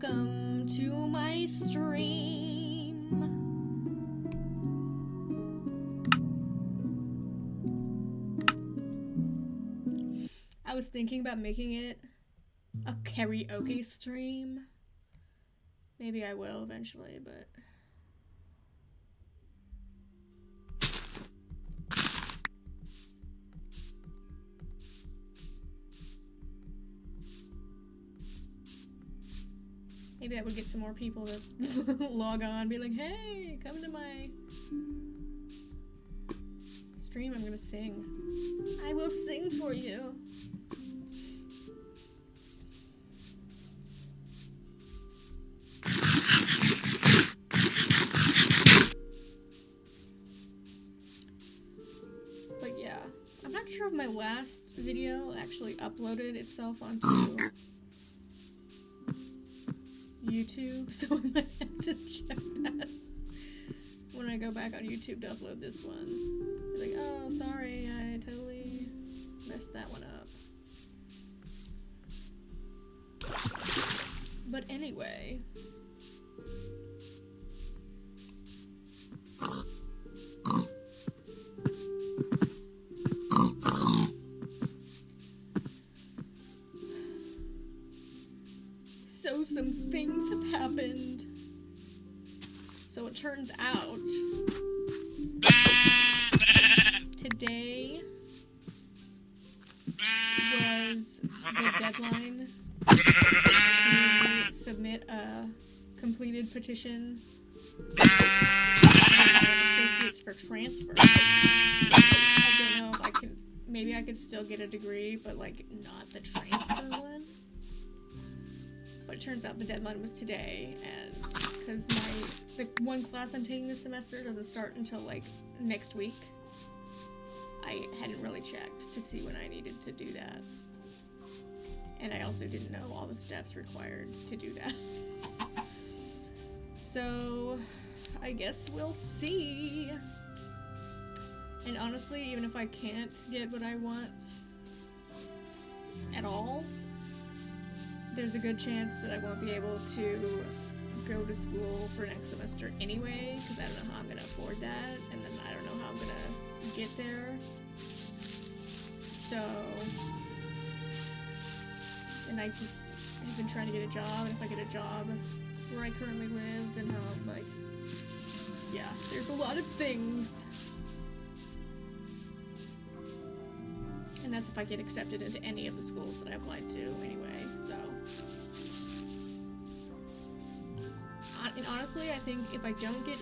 welcome to my stream. I was thinking about making it a karaoke stream. Maybe I will eventually, but... maybe that would get some more people to log on, be like, hey, come to my stream, I'm gonna sing. I will sing for you. But yeah, I'm not sure if my last video actually uploaded itself onto YouTube, so I might have to check that when I go back on YouTube to upload this one. Be like, oh, sorry, I totally messed that one up. But anyway. So some things have happened. So it turns out today was the deadline to submit a completed petition for associates for transfer. I don't know if I can, maybe I could still get a degree, but like not the transfer one. But it turns out the deadline was today, and because the one class I'm taking this semester doesn't start until like next week, I hadn't really checked to see when I needed to do that. And I also didn't know all the steps required to do that. So I guess we'll see. And honestly, even if I can't get what I want at all, there's a good chance that I won't be able to go to school for next semester anyway, because I don't know how I'm going to afford that, and then I don't know how I'm going to get there. So, and I've been trying to get a job, and if I get a job where I currently live, then how I'm like, yeah, there's a lot of things. And that's if I get accepted into any of the schools that I applied to anyway, so. And honestly, I think if I don't get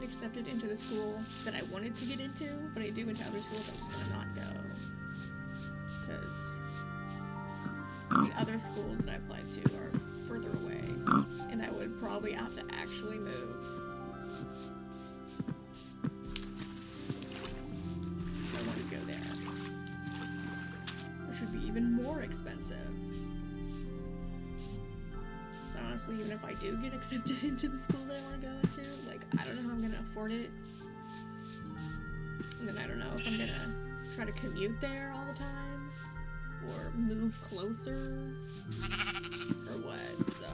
accepted into the school that I wanted to get into, but I do into other schools, I'm just gonna not go. Because the other schools that I applied to are further away, and I would probably have to actually move. I want to go there. Which would be even more expensive. But honestly, even if I do get accepted into the school that I want to go into, like, I don't know how I'm gonna afford it. And then I don't know if I'm gonna try to commute there all the time, or move closer, or what, so.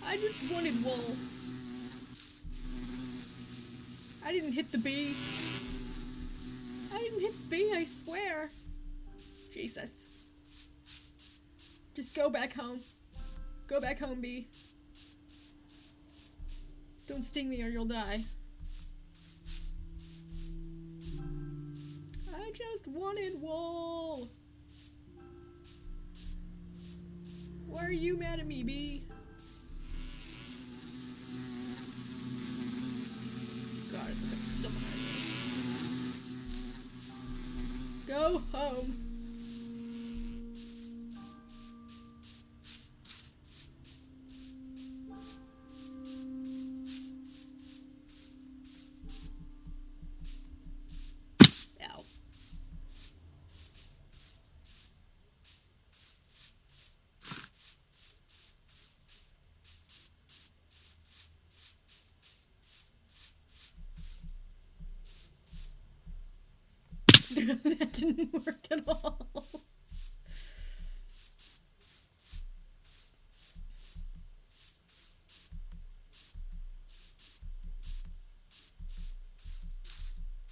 I just wanted wool. I didn't hit the bee. I didn't hit the bee, I swear. Jesus. Just go back home. Go back home, bee. Don't sting me or you'll die. I just wanted wool. Why are you mad at me, bee? God, it's like still behind me. Go home. Ow. That didn't work at all.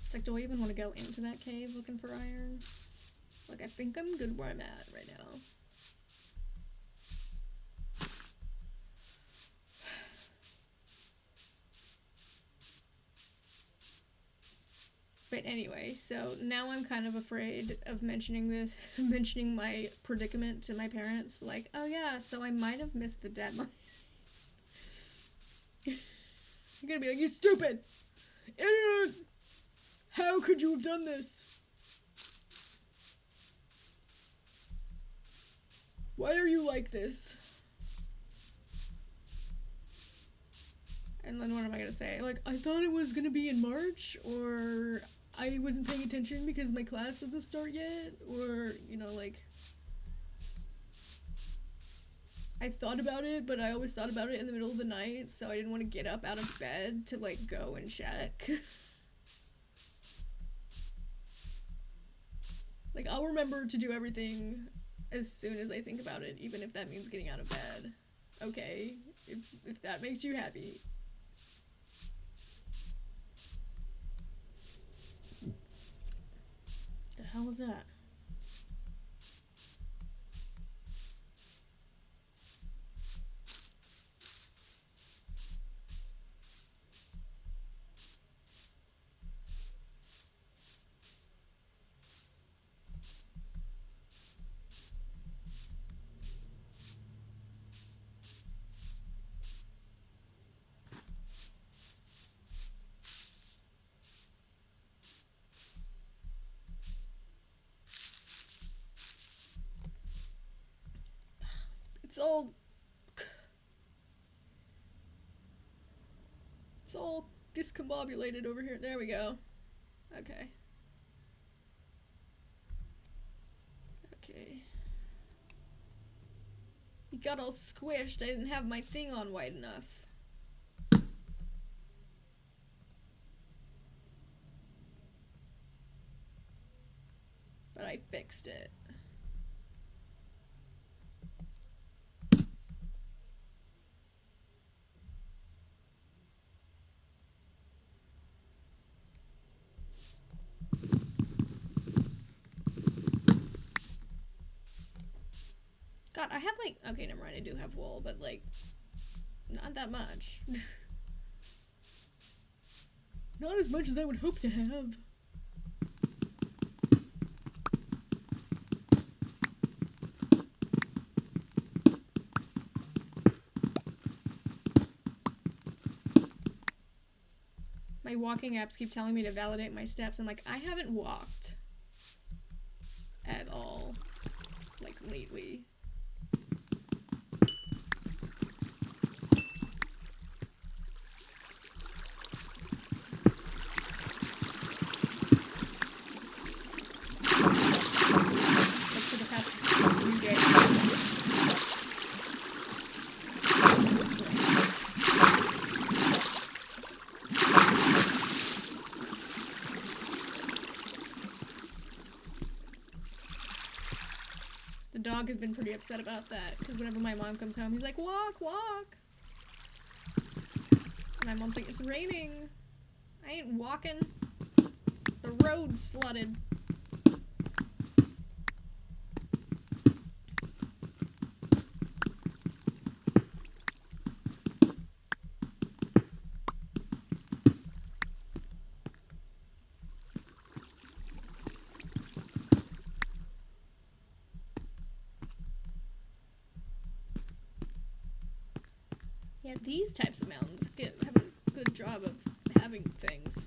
It's like, do I even want to go into that cave looking for iron? Like, I think I'm good where I'm at right now. But anyway, so now I'm kind of afraid of mentioning my predicament to my parents. Like, oh yeah, so I might have missed the deadline. You're gonna be like, you stupid! Idiot! How could you have done this? Why are you like this? And then what am I gonna say? Like, I thought it was gonna be in March, or I wasn't paying attention because my class didn't start yet, or, you know, like, I thought about it, but I always thought about it in the middle of the night, so I didn't want to get up out of bed to, like, go and check. Like, I'll remember to do everything as soon as I think about it, even if that means getting out of bed. Okay, if that makes you happy. The hell was that? It's all discombobulated over here. There we go. Okay. Okay. He got all squished. I didn't have my thing on wide enough. But I fixed it. God, I have like, okay, never mind, I do have wool, but like, not that much. Not as much as I would hope to have. My walking apps keep telling me to validate my steps. I'm like, I haven't walked at all, like, lately. Dog has been pretty upset about that, because whenever my mom comes home, he's like, walk, walk. And my mom's like, it's raining. I ain't walking. The road's flooded. Yeah, these types of mountains have a good job of having things.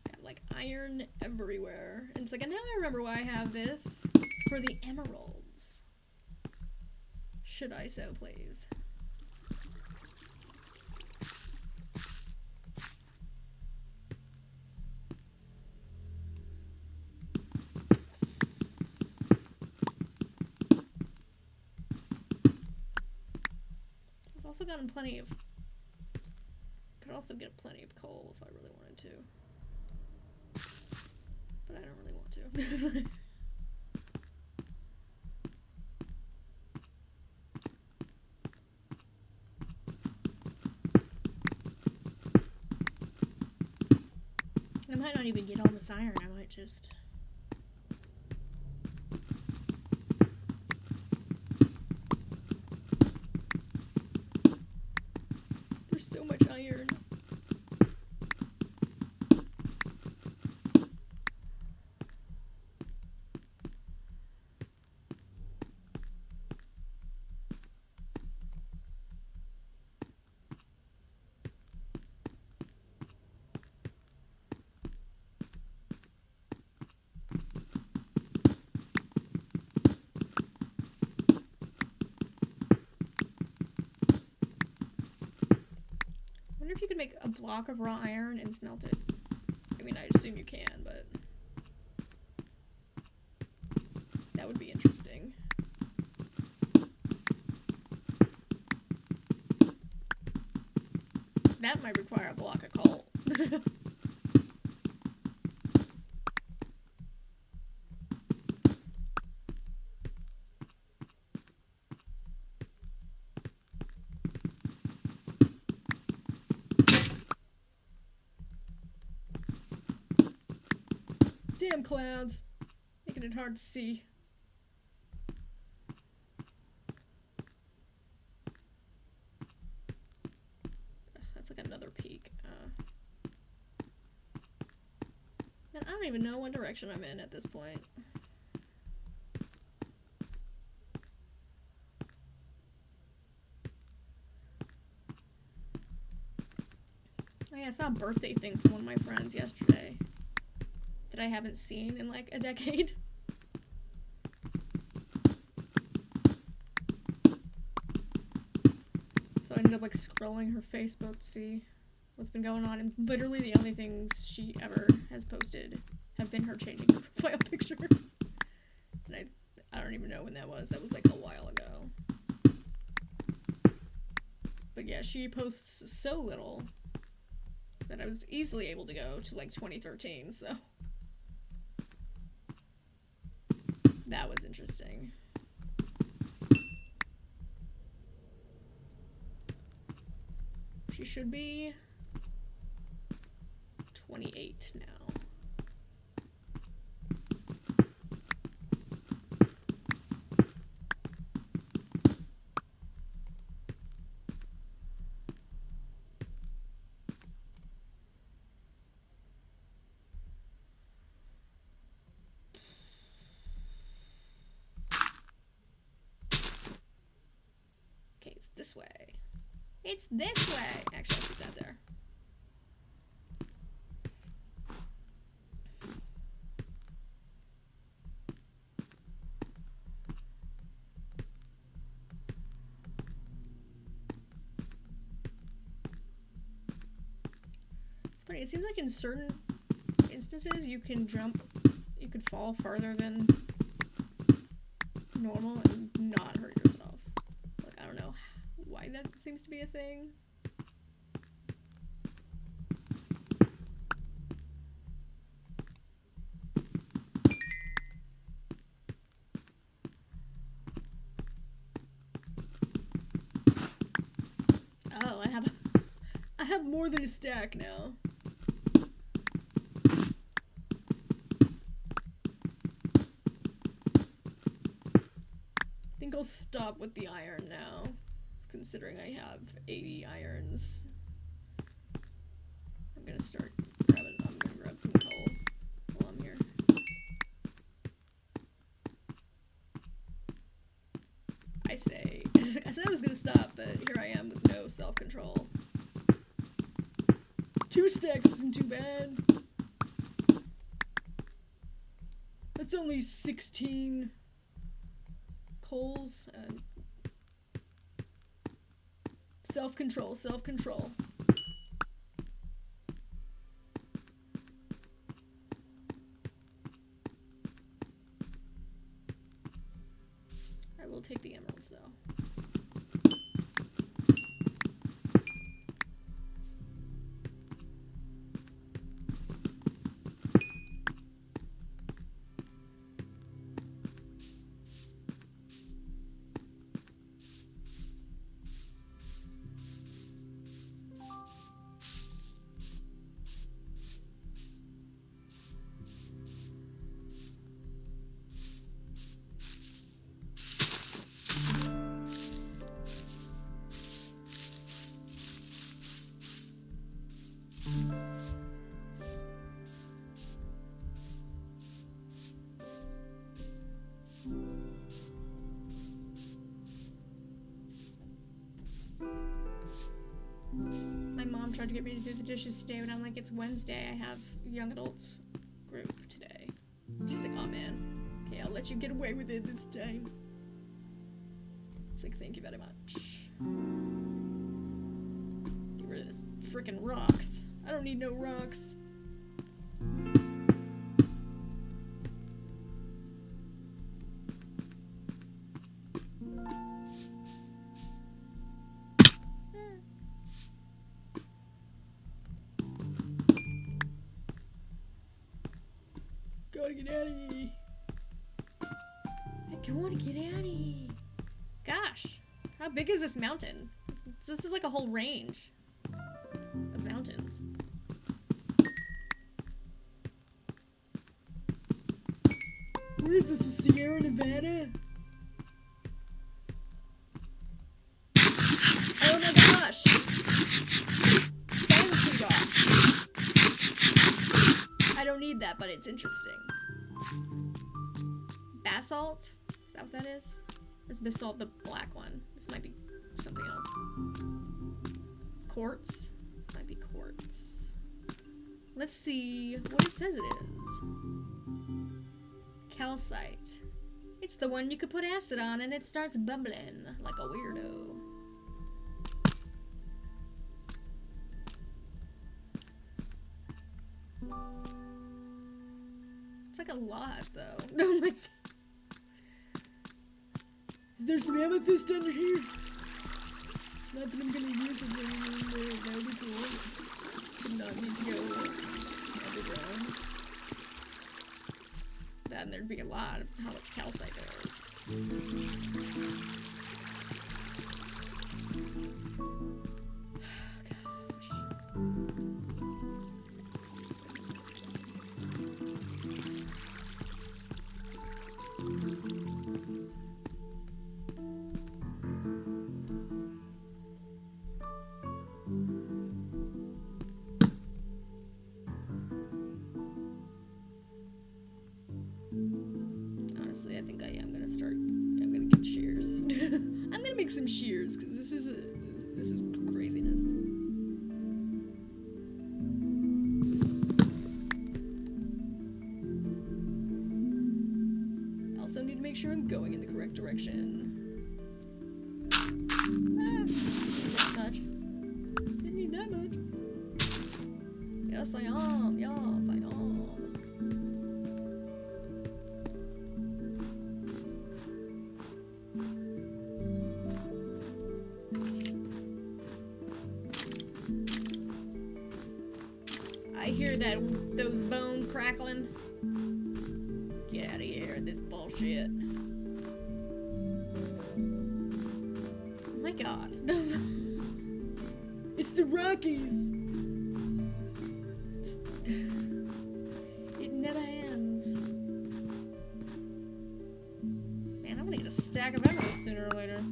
Got like iron everywhere. And it's like, and now I remember why I have this. For the emeralds. Should I so please? also gotten plenty of... Could also get plenty of coal if I really wanted to. But I don't really want to. I might not even get all this iron. I might just... There's so much iron. I wonder if you could make a block of raw iron and smelt it. I mean, I assume you can, but that would be interesting. That might require a block of coal. Damn clouds, making it hard to see. Ugh, that's like another peak. Man, I don't even know what direction I'm in at this point. Oh yeah, I saw a birthday thing from one of my friends yesterday that I haven't seen in like a decade. So I ended up like scrolling her Facebook to see what's been going on, and literally the only things she ever has posted have been her changing her profile picture. And I don't even know when that was. That was like a while ago. But yeah, she posts so little that I was easily able to go to like 2013, so that was interesting. She should be 28 now. Okay, it's this way. It's this way! Actually, I'll put that there. It's funny, it seems like in certain instances you can fall farther than normal and not hurt yourself. Like, I don't know why that seems to be a thing. Oh, I have more than a stack now. I think I'll stop with the iron now, considering I have 80 irons. I'm gonna grab some coal while I'm here. I said I was gonna stop, but here I am with no self-control. 2 stacks isn't too bad. That's only 16 coals. Self-control, self-control. I will take the emeralds though. My mom tried to get me to do the dishes today, but I'm like, it's Wednesday. I have young adults group today. She's like, oh man, okay, I'll let you get away with it this time. It's like, thank you very much. Get rid of this freaking rocks. I don't need no rocks. Gotta get out of here. I don't want to get out of here. Gosh, how big is this mountain? This is like a whole range of mountains. Where is this? The Sierra Nevada? Oh my gosh! Fantasy rock. I don't need that, but it's interesting. Basalt? Is that what that is? Or is basalt the black one? This might be something else. Quartz? This might be quartz. Let's see what it says it is. Calcite. It's the one you could put acid on and it starts bubbling like a weirdo. It's like a lot though. No, like, is there some amethyst under here? Not that I'm gonna use it anymore. That would be cool. To not need to go underground. Then there'd be a lot of how much calcite there is. Honestly, I think I am gonna start. I'm gonna get shears. I'm gonna make some shears because this is craziness. I also need to make sure I'm going in the correct direction. Not that much. Didn't need that much. Yes, I am. Yes, I am. I hear those bones crackling. Get out of here, this bullshit. Oh my god. It's the Rockies. It never ends. Man, I'm gonna get a stack of emeralds sooner or later.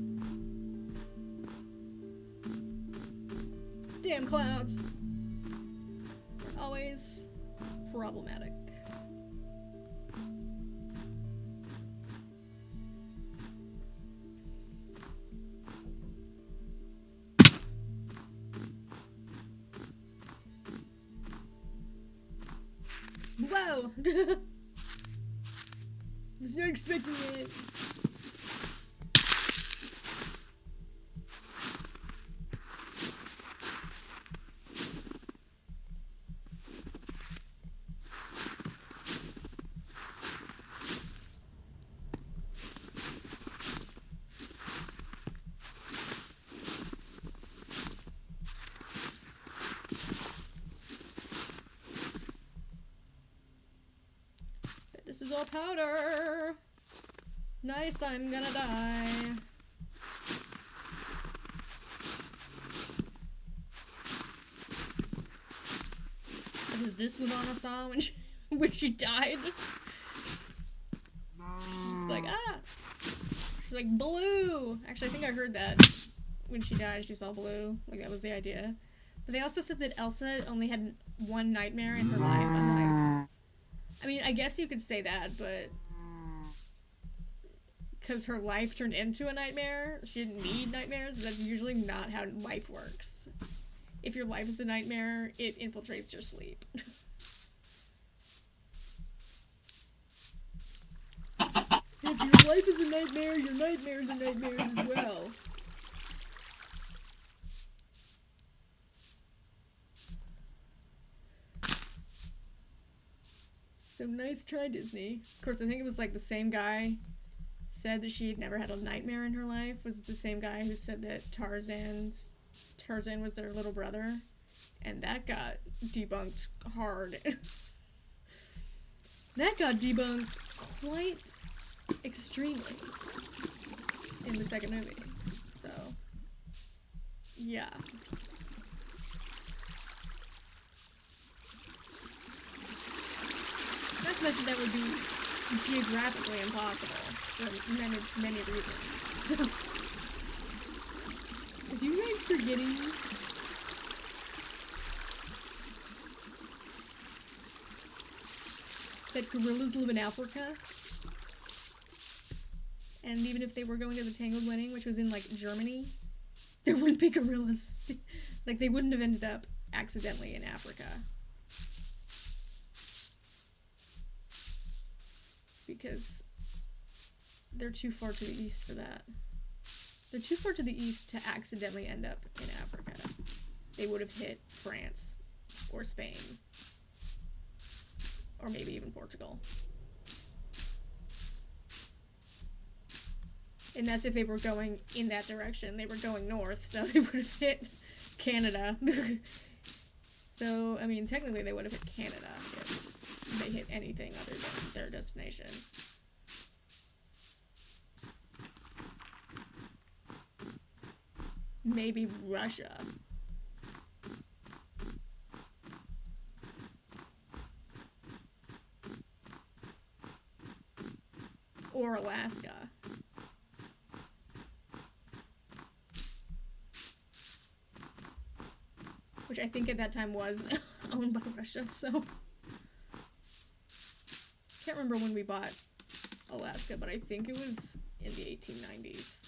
Damn clouds. They're always problematic. Whoa! Was not expecting it. This is all powder. Nice, I'm gonna die. Because this was on a song when she died. She's like, ah. She's like, blue. Actually, I think I heard that when she died, she saw blue. Like, that was the idea. But they also said that Elsa only had one nightmare in her life. I'm like, I mean, I guess you could say that, but because her life turned into a nightmare, she didn't need nightmares. That's usually not how life works. If your life is a nightmare, it infiltrates your sleep. If your life is a nightmare, your nightmares are nightmares as well. So nice try, Disney. Of course, I think it was like the same guy said that she had never had a nightmare in her life. Was it the same guy who said that Tarzan was their little brother? And that got debunked hard. That got debunked quite extremely in the second movie. So, yeah. Not to mention that would be geographically impossible for many reasons. So you guys forgetting that gorillas live in Africa? And even if they were going to the Tangled Wedding, which was in, like, Germany, there wouldn't be gorillas. Like, they wouldn't have ended up accidentally in Africa. Because they're too far to the east for that. They're too far to the east to accidentally end up in Africa. They would have hit France or Spain. Or maybe even Portugal. And that's if they were going in that direction. They were going north, so they would have hit Canada. So, I mean, technically they would have hit Canada if they hit anything other than their destination. Maybe Russia. Or Alaska. Which I think at that time was owned by Russia, so... Can't remember when we bought Alaska, but I think it was in the 1890s.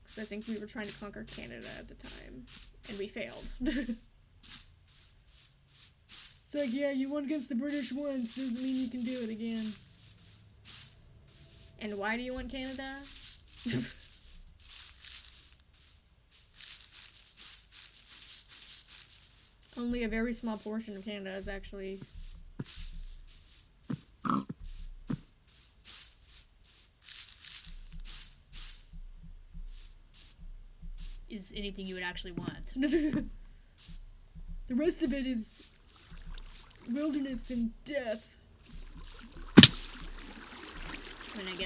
Because I think we were trying to conquer Canada at the time, and we failed. It's like, yeah, you won against the British once, doesn't mean you can do it again. And why do you want Canada? Only a very small portion of Canada is actually... is anything you would actually want. The rest of it is wilderness and death. I mean, I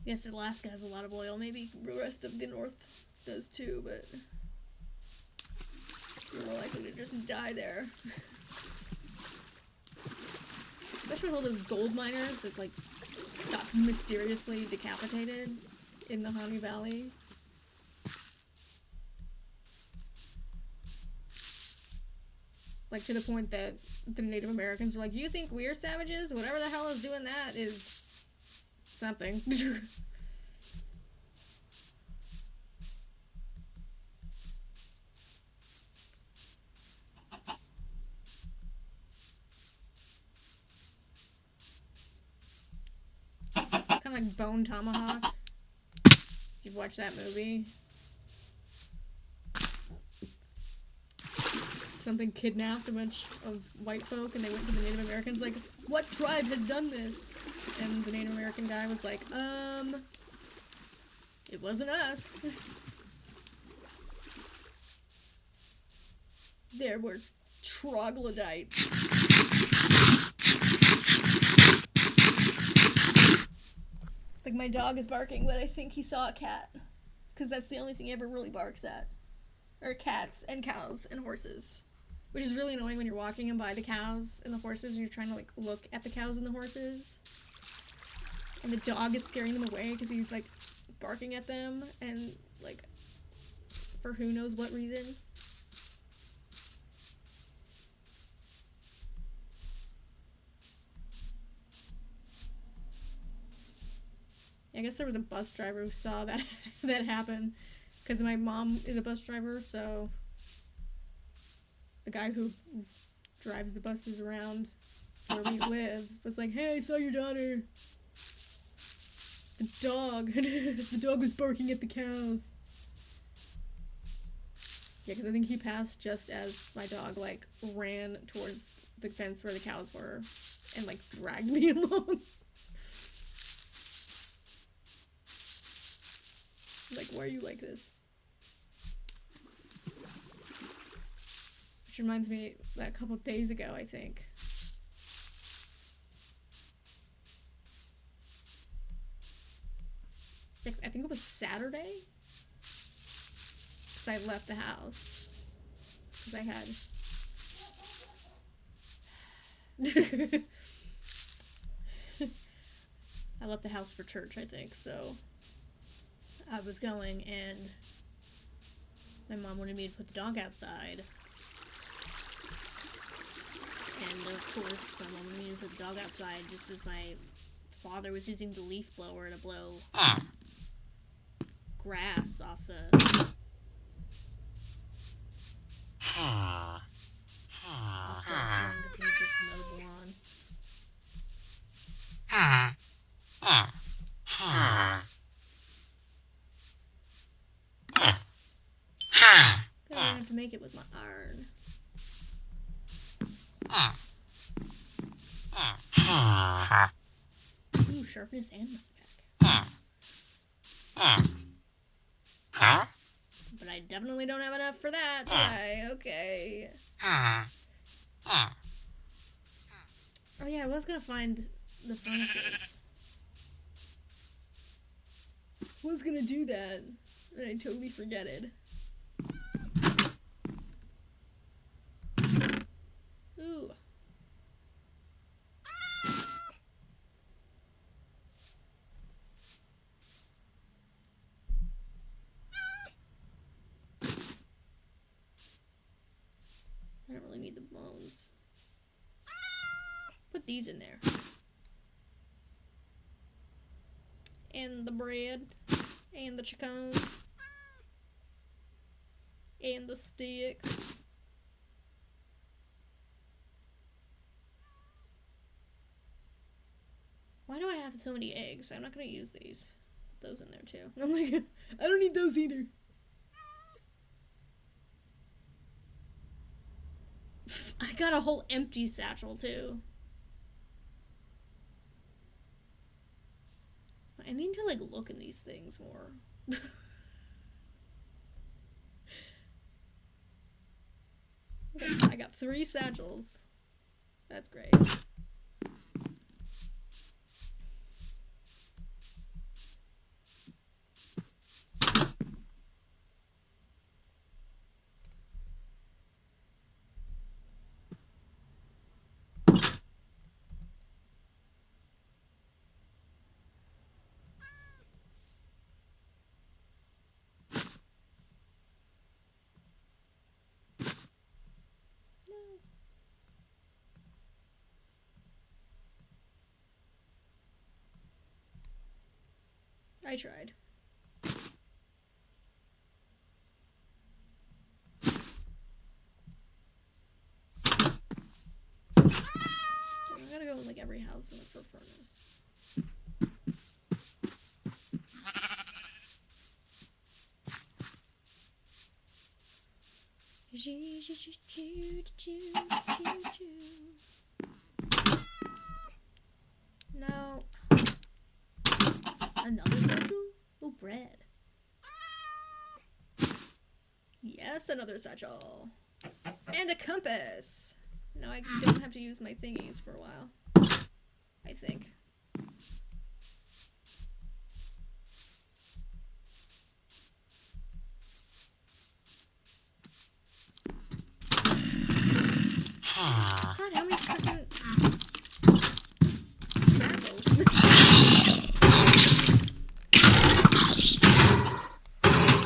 guess Alaska has a lot of oil. Maybe The rest of the north does too, but you're more likely to just die there. Especially with all those gold miners that, like, got mysteriously decapitated in the Hani Valley. Like, to the point that the Native Americans were like, you think we're savages? Whatever the hell is doing that is something. It's kind of like Bone Tomahawk. If you've watched that movie. Something kidnapped a bunch of white folk and they went to the Native Americans like, what tribe has done this? And the Native American guy was like, it wasn't us. There were troglodytes. It's like my dog is barking, but I think he saw a cat. Because that's the only thing he ever really barks at. Or cats and cows and horses. Which is really annoying when you're walking and by the cows and the horses and you're trying to, like, look at the cows and the horses. And the dog is scaring them away because he's, like, barking at them. And, like, for who knows what reason. I guess there was a bus driver who saw that that happen, because my mom is a bus driver, so the guy who drives the buses around where we live was like, "Hey, I saw your daughter. The dog. The dog was barking at the cows." Yeah, because I think he passed just as my dog, like, ran towards the fence where the cows were and, like, dragged me along. Like, why are you like this? Which reminds me that a couple days ago, I think. I think it was Saturday. Because I left the house. Because I had... I left the house for church, I think, so... I was going, and my mom wanted me to put the dog outside. And of course, my mom wanted me to put the dog outside just as my father was using the leaf blower to blow grass off the lawn because he was just mowed the lawn. I don't have to make it with my iron. Ooh, sharpness and knockback. But I definitely don't have enough for that, do I? Okay. Oh yeah, I was gonna find the furnaces. Was gonna do that, and I totally forgetted. Ooh. I don't really need the bones. Put these in there. And the bread. And the chickens. And the sticks. Why do I have so many eggs? I'm not gonna use these. Put those in there too. I'm like, I don't need those either. I got a whole empty satchel too. I need to like look in these things more. Okay, I got 3 satchels. That's great. I tried. I gotta go in like every house and look for a furnace. No. Another satchel? Oh, bread. Yes, another satchel. And a compass. Now I don't have to use my thingies for a while. I think. God, how many freaking satchels?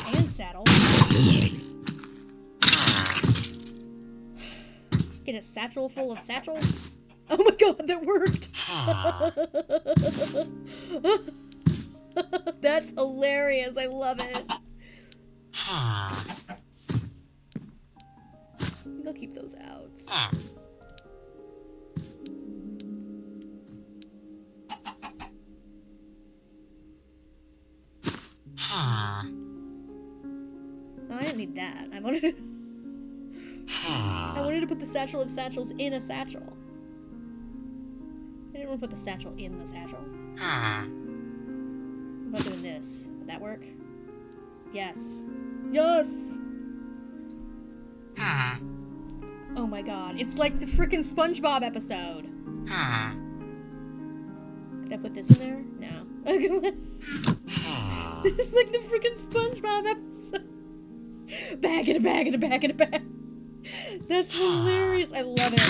And saddles. Get a satchel full of satchels? Oh my god, that worked! That's hilarious. I love it. I think I'll keep those out. No, I didn't need that. I wanted to put the satchel of satchels in a satchel. I didn't want to put the satchel in the satchel. What about doing this? Would that work? Yes. Yes! Oh my god. It's like the frickin' SpongeBob episode. Could I put this in there? No. It's like the frickin' SpongeBob episode. Bag in a bag in a bag in a bag. That's hilarious. I love it.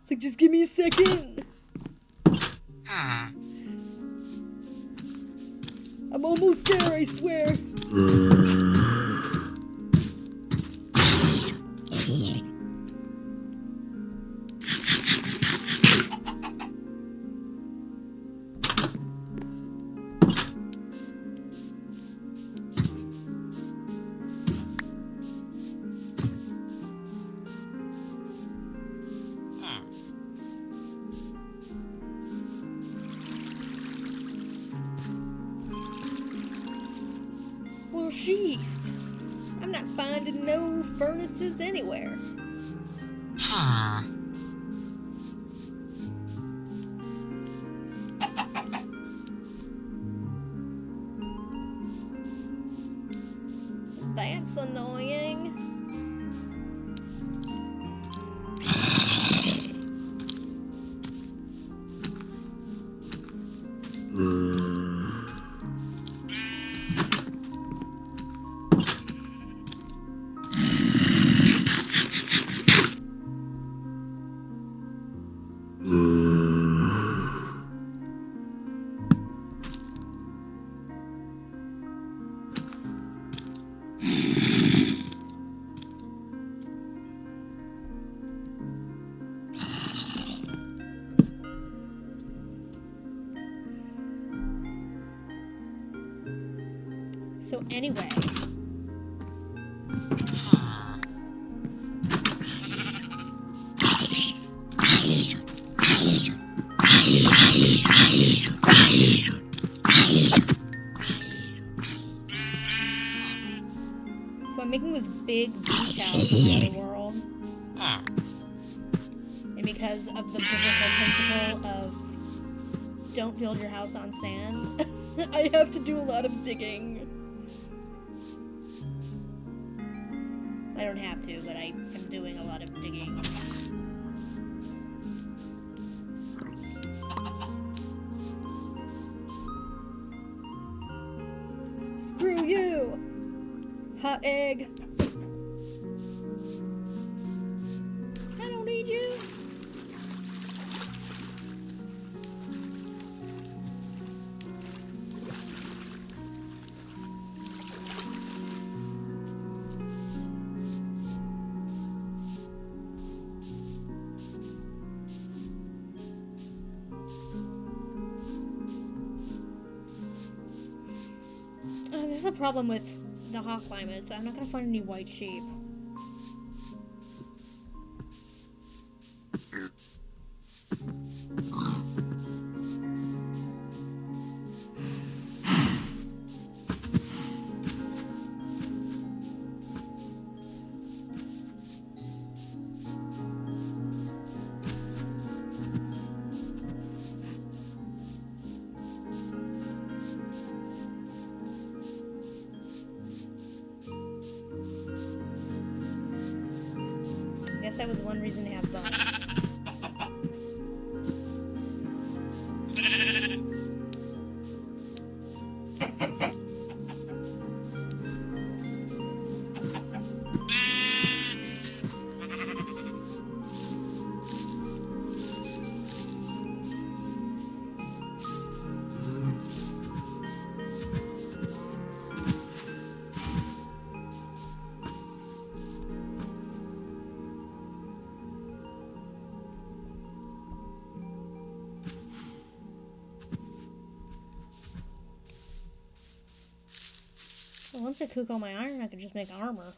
It's like, just give me a second. I'm almost there, I swear. Well, jeez. I'm not finding no furnaces anywhere. That's annoying. So anyway. So I'm making this big beach house around the world. And because of the biblical principle of don't build your house on sand, I have to do a lot of digging. I don't have to, but I am doing a lot of digging. Screw you! Hot egg! I don't need you! There's a problem with the hot climate, so I'm not gonna find any white sheep. I guess that was one reason to have bones. Well, once I cook all my iron, I could just make armor.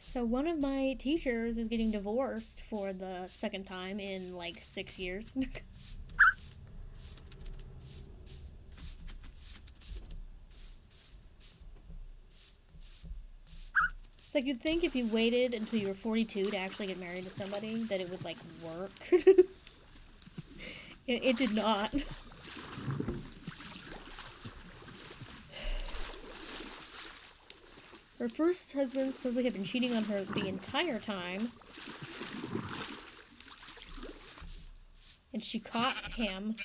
So one of my teachers is getting divorced for the second time in like 6 years. It's like you'd think if you waited until you were 42 to actually get married to somebody that it would like work. It did not. Her first husband supposedly had been cheating on her the entire time. And she caught him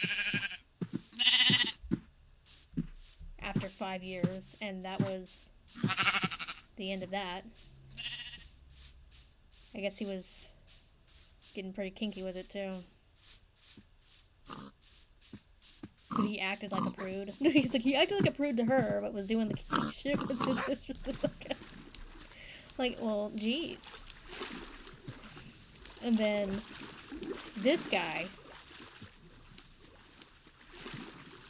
after 5 years, and that was the end of that. I guess he was getting pretty kinky with it too. He acted like a prude. He's like, he acted like a prude to her, but was doing the kinky shit with his mistresses, I guess. Like, well, geez. And then this guy,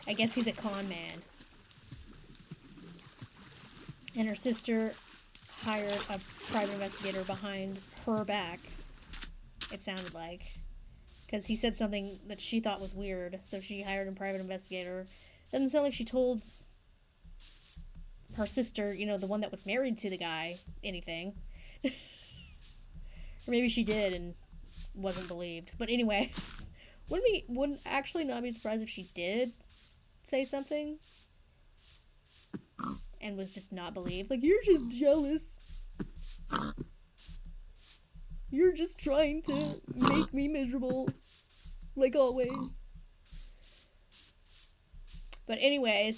I guess he's a con man. And her sister hired a private investigator behind her back, it sounded like. Because he said something that she thought was weird, so she hired a private investigator. Doesn't sound like she told her sister, you know, the one that was married to the guy, anything. Or maybe she did and wasn't believed. But anyway, wouldn't actually not be surprised if she did say something and was just not believed. Like, you're just jealous. You're just trying to make me miserable. Like always. But anyway,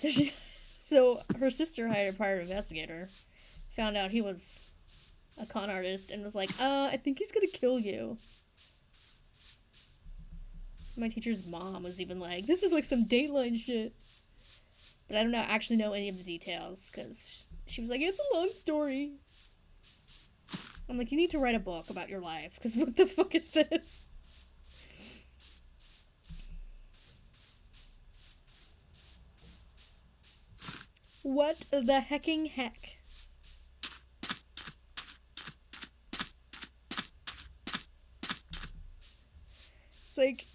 so her sister hired a private investigator. Found out he was a con artist and was like, I think he's gonna kill you. My teacher's mom was even like, this is like some Dateline shit. But I don't actually know any of the details, because she was like, it's a long story. I'm like, you need to write a book about your life, because what the fuck is this? What the hecking heck? It's like,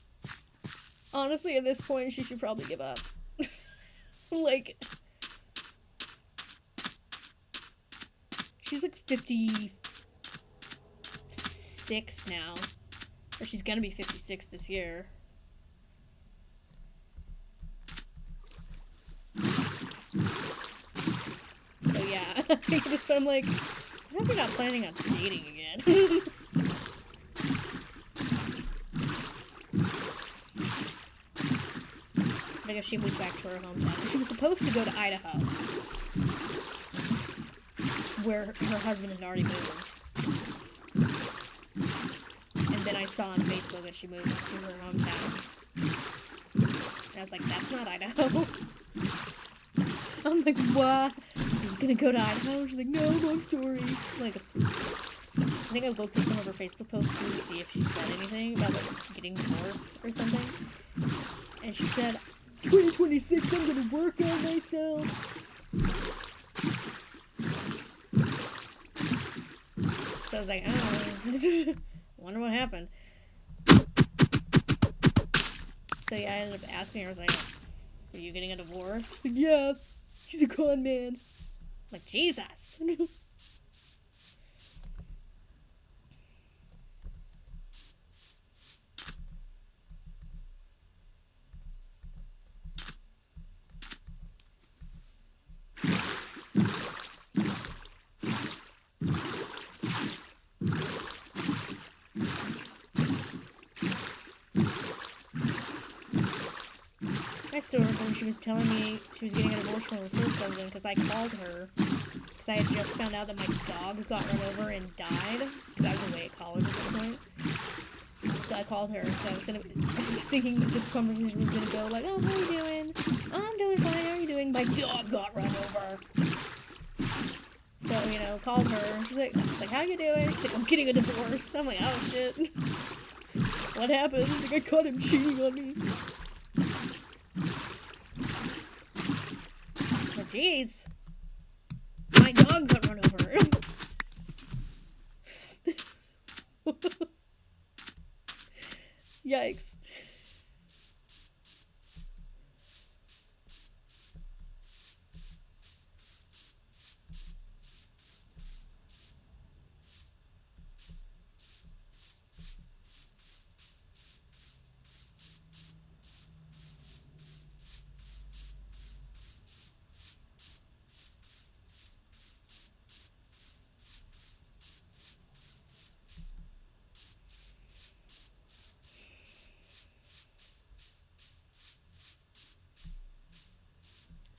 honestly, at this point, she should probably give up. Like, she's like 56 now. Or she's gonna be 56 this year. So yeah, but I'm like, I hope you're not planning on dating again. I guess she moved back to her hometown. She was supposed to go to Idaho, where her husband had already moved. And then I saw on Facebook that she moved to her hometown. And I was like, that's not Idaho. I'm like, what? Are you gonna go to Idaho? She's like, no, long story. Like, I think I looked at some of her Facebook posts too to see if she said anything about like getting divorced or something. And she said, 2026, I'm gonna work on myself. So I was like, I wonder what happened. So yeah, I ended up asking her, I was like, are you getting a divorce? She's like, yeah, he's a con man. I'm like, Jesus. I still remember when she was telling me she was getting a divorce from her first husband because I called her because I had just found out that my dog got run over and died because I was away at college at this point. So I called her because I was thinking that the conversation was gonna go like, oh, how are you doing? Oh, I'm doing fine. How are you doing? My dog got run over. So, you know, called her. She's like, how you doing? She's like, I'm getting a divorce. I'm like, oh shit. What happened? She's like, I caught him cheating on me. Oh, jeez. My dog got run over. Yikes.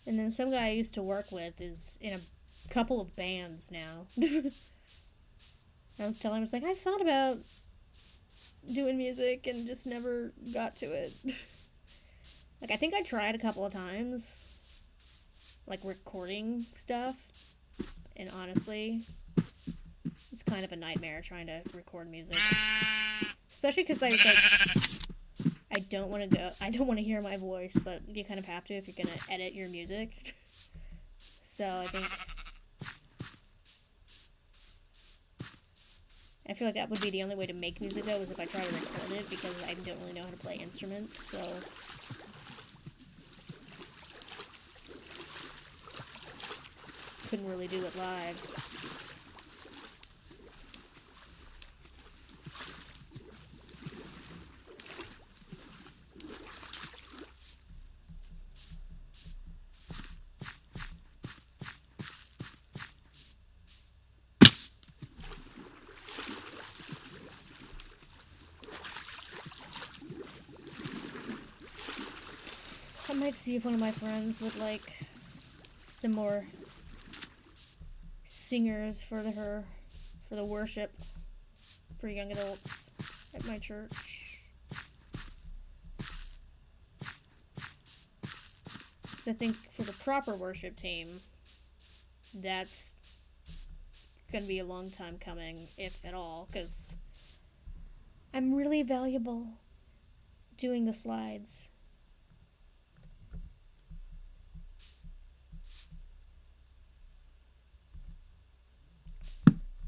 And then some guy I used to work with is in a couple of bands now. I was telling him, I was like, I thought about doing music and just never got to it. Like, I think I tried a couple of times, like, recording stuff. And honestly, it's kind of a nightmare trying to record music. Especially because I don't want to hear my voice, but you kind of have to if you're going to edit your music. So I feel like that would be the only way to make music, though, is if I try to record it, because I don't really know how to play instruments, so couldn't really do it live. I might see if one of my friends would like some more singers for the worship for young adults at my church. So I think for the proper worship team, that's gonna be a long time coming, if at all, because I'm really valuable doing the slides.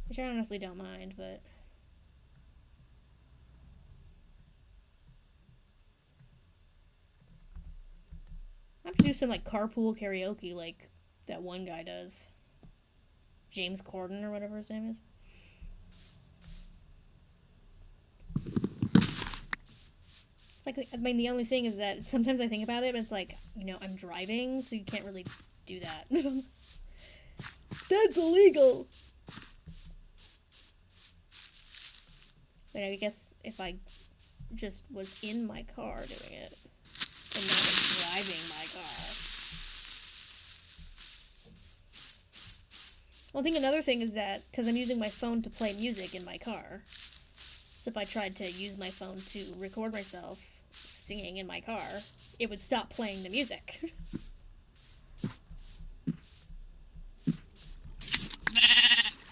Which I honestly don't mind, but I have to do some like carpool karaoke like that one guy does. James Corden or whatever his name is. It's like, I mean, the only thing is that sometimes I think about it, but it's like, you know, I'm driving, so you can't really do that. That's illegal! But I guess if I just was in my car doing it, and not driving my car. Well, I think another thing is that, because I'm using my phone to play music in my car, so if I tried to use my phone to record myself singing in my car, it would stop playing the music.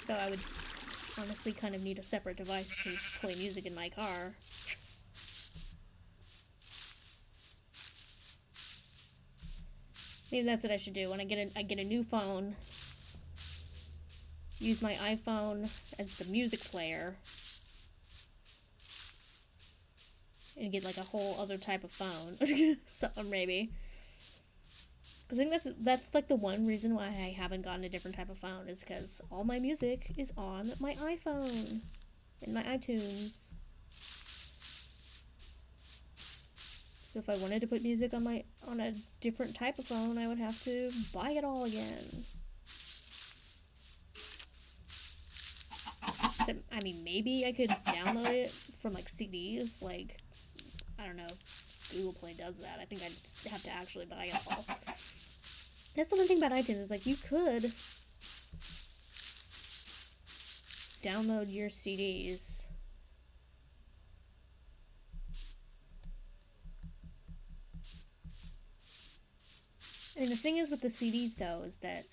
So I would honestly kind of need a separate device to play music in my car. Maybe that's what I should do. When I get a new phone, use my iPhone as the music player, and get like a whole other type of phone. Something maybe. Because I think that's like the one reason why I haven't gotten a different type of phone, is because all my music is on my iPhone and my iTunes. So if I wanted to put music on a different type of phone, I would have to buy it all again. So, I mean, maybe I could download it from like CDs, like, I don't know, Google Play does that. I think I'd have to actually buy it all. That's the one thing about iTunes, is like, you could download your CDs. I mean, the thing is with the CDs, though, is that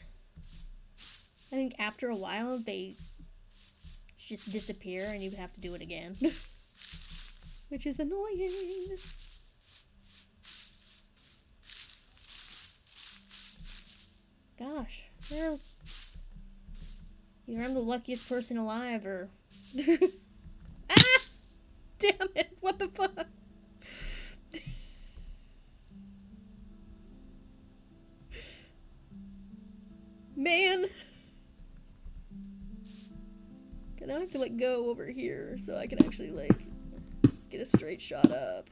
I think after a while, they just disappear and you have to do it again. Which is annoying. Gosh, either I'm the luckiest person alive, or... Ah! Damn it, what the fuck? Man! Now I have to, like, go over here so I can actually, like, get a straight shot up.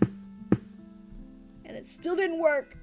And it still didn't work!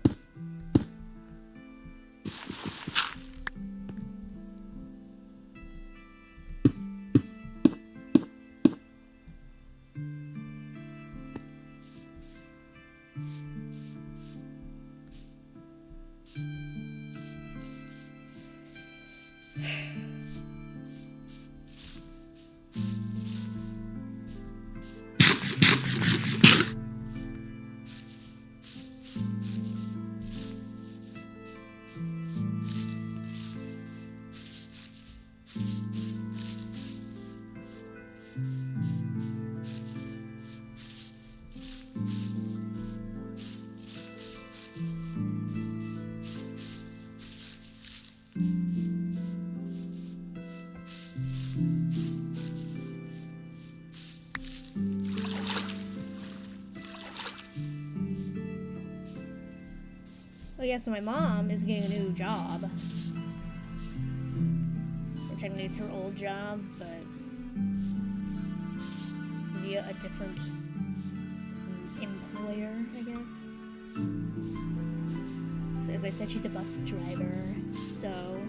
Well, yeah, so my mom is getting a new job. Or technically it's her old job, but via a different employer, I guess. So as I said, she's a bus driver, so...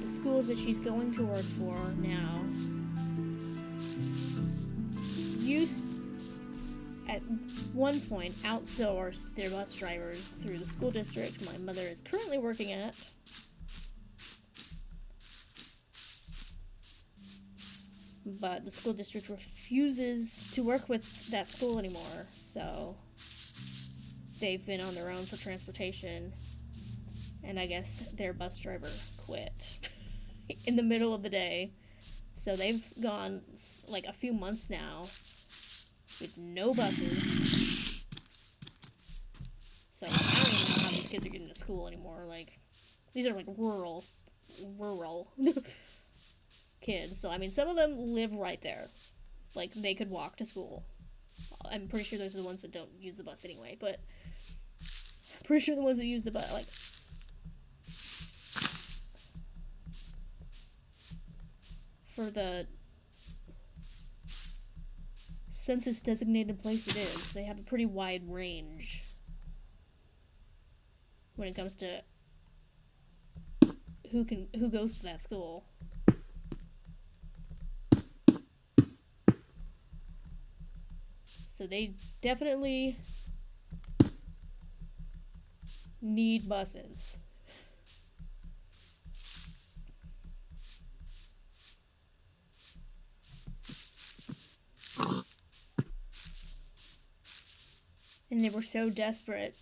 the school that she's going to work for now used at one point outsourced their bus drivers through the school district my mother is currently working at. But the school district refuses to work with that school anymore, so they've been on their own for transportation, and I guess their bus driver quit in the middle of the day. So they've gone like a few months now with no buses. So I don't even know how these kids are getting to school anymore. Like, these are like rural kids. So I mean, some of them live right there. Like, they could walk to school. I'm pretty sure those are the ones that don't use the bus anyway, but I'm pretty sure the ones that use the bus, like, for the census designated place it is, they have a pretty wide range when it comes to who goes to that school. So they definitely need buses. And they were so desperate.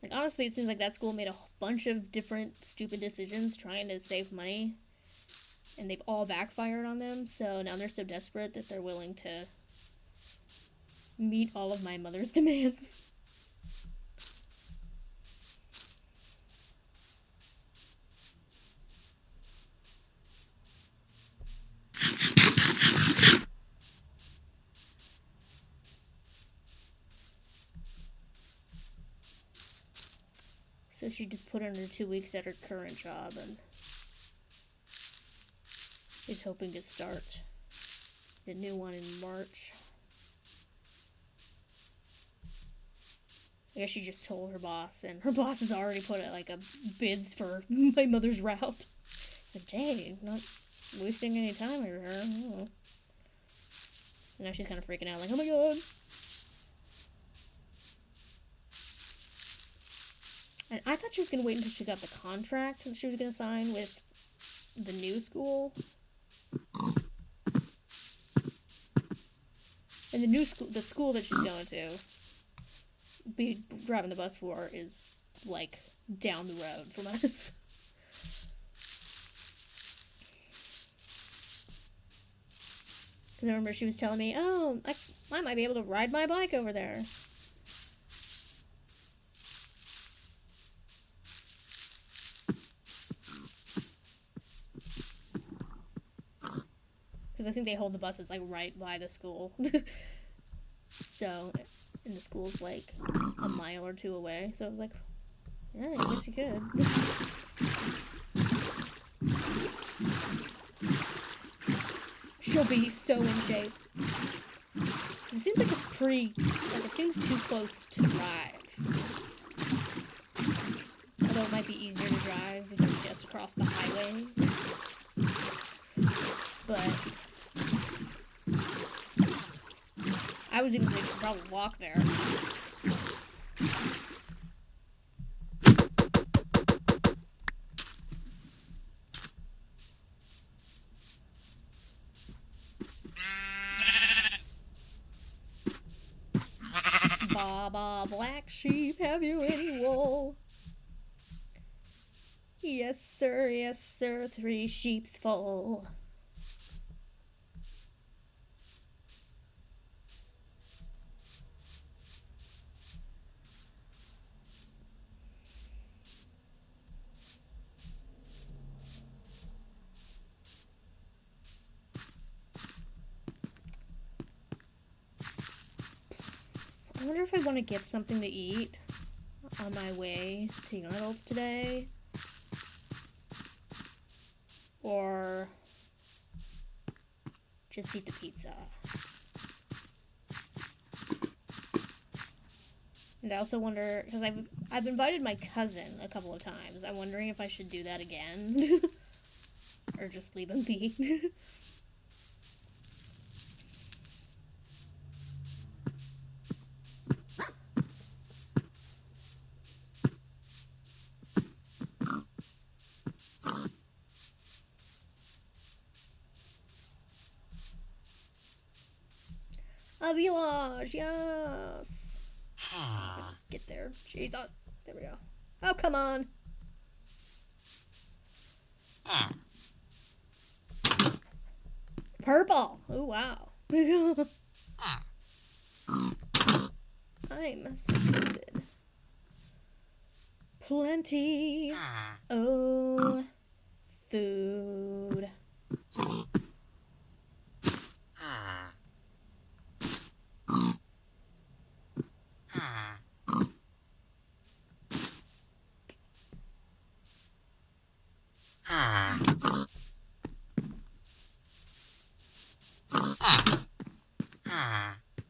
Like, honestly, it seems like that school made a bunch of different stupid decisions trying to save money, and they've all backfired on them, so now they're so desperate that they're willing to meet all of my mother's demands. So she just put in her 2 weeks at her current job and is hoping to start the new one in March. I guess she just told her boss, and her boss has already put like a bids for my mother's route. was like, dang, not wasting any time with her. Oh. And now she's kind of freaking out, like, oh my god. And I thought she was going to wait until she got the contract that she was going to sign with the new school. And the new school, the school that she's going to be driving the bus for is, like, down the road from us. Because I remember she was telling me, oh, I might be able to ride my bike over there. Because I think they hold the buses, like, right by the school. So, and the school's, like, a mile or two away. So I was like, yeah, I guess you could. She'll be so in shape. It seems like it's it seems too close to drive. Although it might be easier to drive if you just across the highway. But I was even thinking you could probably walk there. Baba, black sheep, have you any wool? Yes, sir, 3 sheep's full. I wonder if I want to get something to eat on my way to Young Adults today. Or just eat the pizza. And I also wonder, because I've invited my cousin a couple of times. I'm wondering if I should do that again. Or just leave him be. A village, yes. Get there, Jesus. There we go. Oh, come on. Purple. Oh, wow. I'm stupid. Plenty. Oh, food.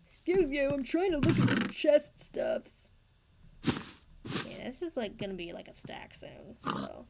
Excuse you, I'm trying to look at the chest stuffs. Yeah, this is like gonna be like a stack soon, so.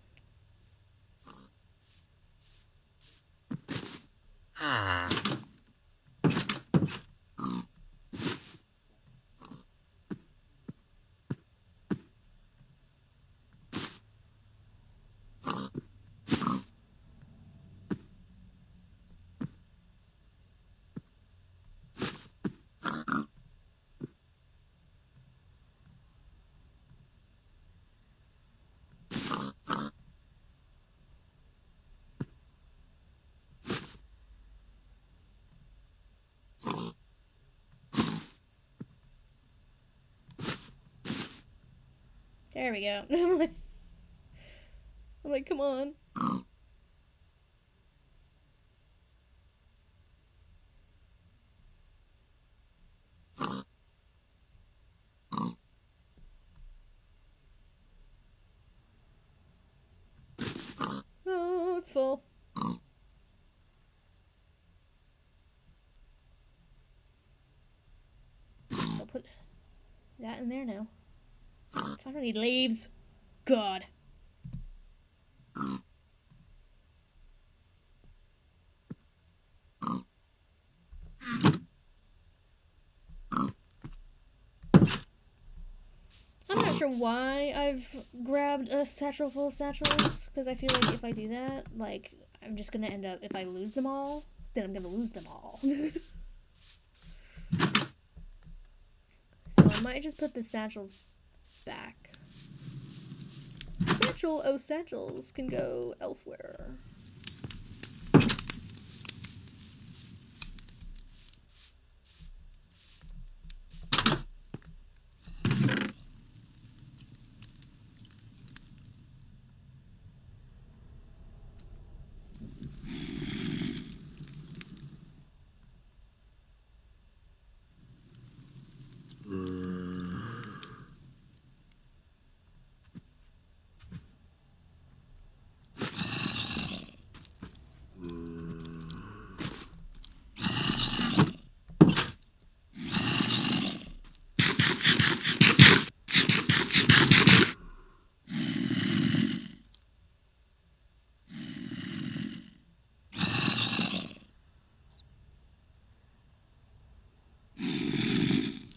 There we go. I'm like, come on. Oh, it's full. I'll put that in there now. If I don't need leaves. God. not sure why I've grabbed a satchel full of satchels, because I feel like if I do that, like, I'm just gonna end up, if I lose them all, then I'm gonna lose them all. So I might just put the satchels back. Satchel, oh satchels, can go elsewhere.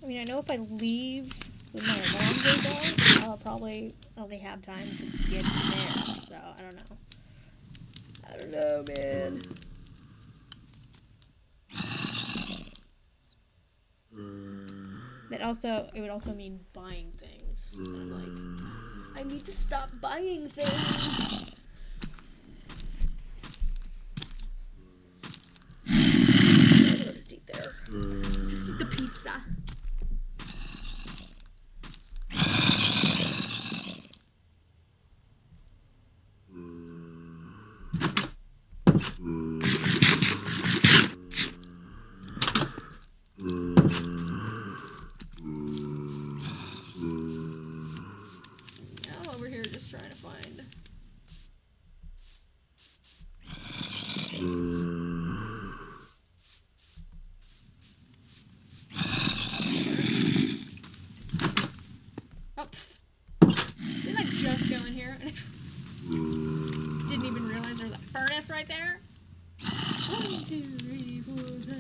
I mean, I know if I leave with my alarm goes off, I'll probably only have time to get there, so I don't know. I don't know, man. That also, it would also mean buying things. And I'm like, I need to stop buying things. I'll just eat there. Just eat the pizza. I'm over here just trying to find. Oh, didn't I just go in here? Didn't even realize there was a furnace right there. 1, 2, 3, 4, 5.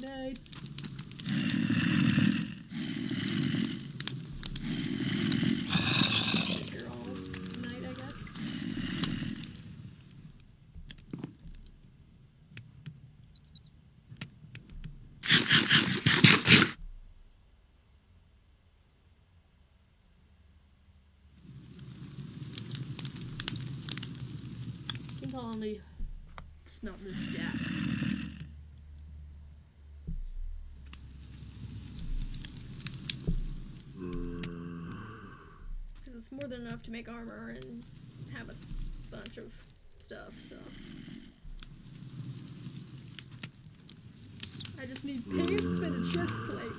Nice. Sit here all night, I guess. I think I'll only smelt this stack. Because it's more than enough to make armor and have a bunch of stuff, so. I just need pants and a chest plate.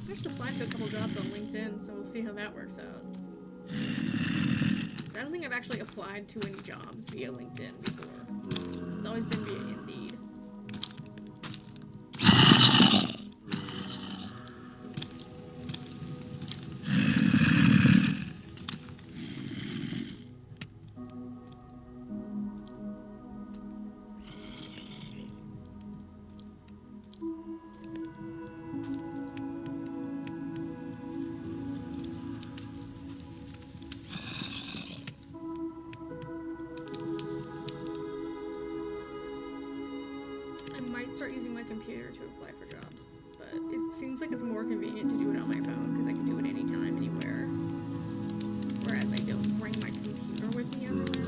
I just applied to a couple jobs on LinkedIn, so we'll see how that works out. I don't think I've actually applied to any jobs via LinkedIn before. It's always been via Indeed. I might start using my computer to apply for jobs, but it seems like it's more convenient to do it on my phone because I can do it anytime, anywhere. Whereas I don't bring my computer with me everywhere.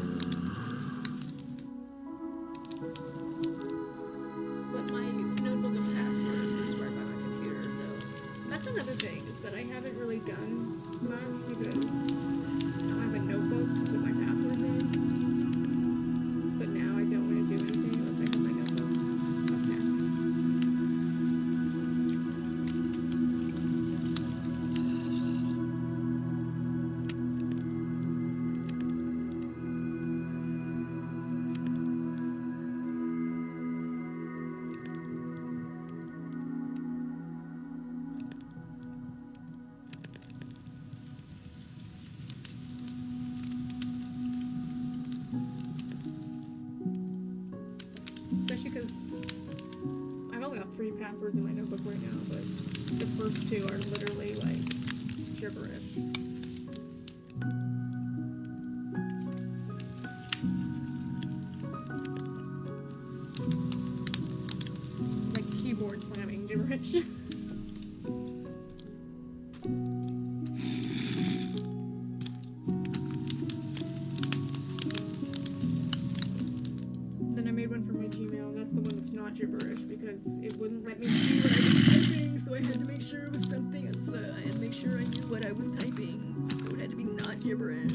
But my notebook of passwords is right by my computer, so that's another thing is that I haven't really done much because I don't have a notebook to put my passwords in. But now I don't want to do anything unless I have my notebook. I've only got 3 passwords in my notebook right now, but the first 2 are literally like gibberish. Like keyboard slamming gibberish. Not gibberish because it wouldn't let me see what I was typing, so I had to make sure it was something else. I had to make sure I knew what I was typing, so it had to be not gibberish.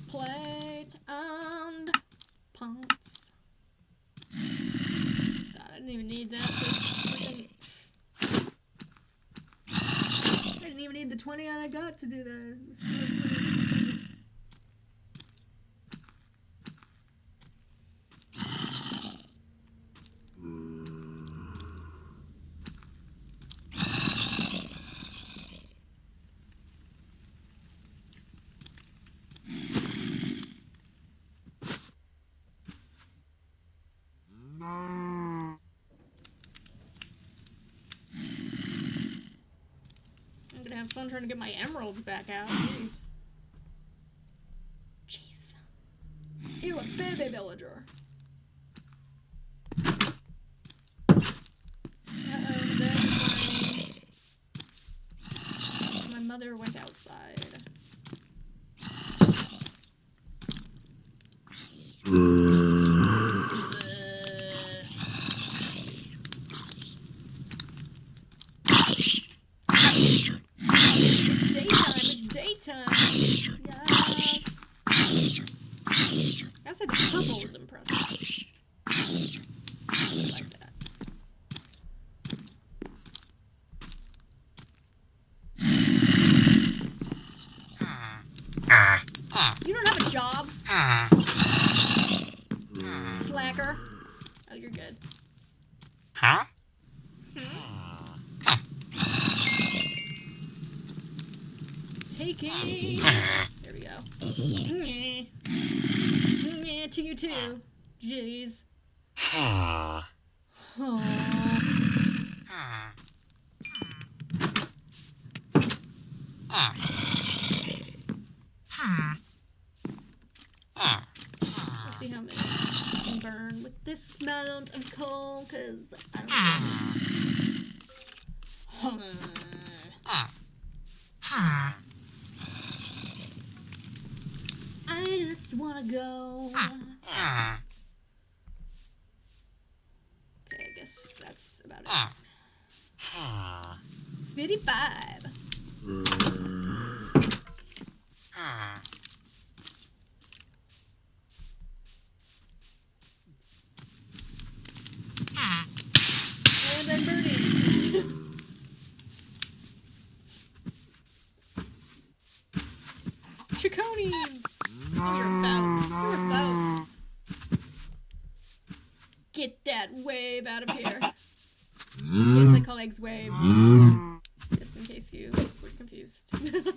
Plate and pants. God, I didn't even need that. I didn't even need the 20 I got to do that. I'm fun trying to get my emeralds back out. Jeez. Jeez. Ew, a baby villager. My mother went outside. I said the purple was impressive. I like that. You don't have a job? Slacker. Oh, you're good. Huh? Taking. There we go. Yeah, to you too. Jeez. Let's see how many I can burn with this amount of coal, cause I don't know. I just wanna go. Okay, I guess that's about it. 55. And I'm burning. Chiconies! Oh, you're folks. You're folks. Get that wave out of here. Yes, I call eggs waves. Just in case you were confused. Do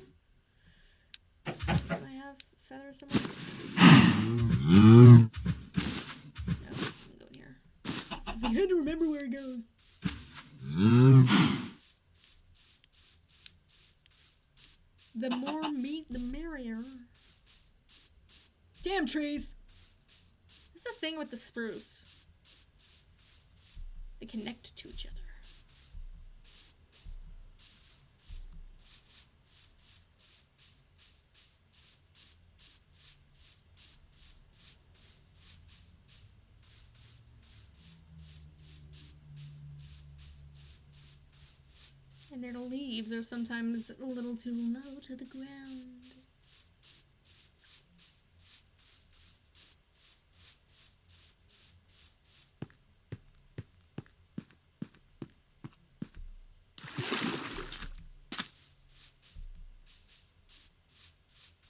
I have feathers somewhere? No, I'm going here. I had to remember where it goes. The more meat, the merrier. Damn trees! What's the thing with the spruce? They connect to each other. And their leaves are sometimes a little too low to the ground.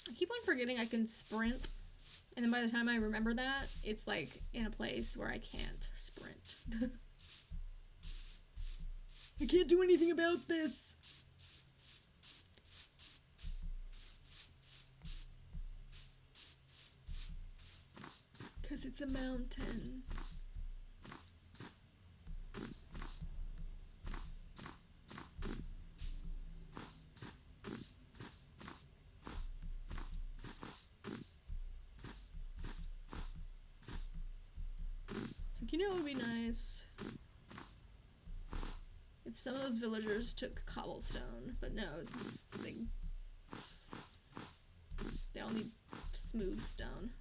I keep on forgetting I can sprint, and then by the time I remember that, it's like in a place where I can't sprint. I can't do anything about this. Because it's a mountain. You know, it would be nice if some of those villagers took cobblestone, but no, they all need smooth stone,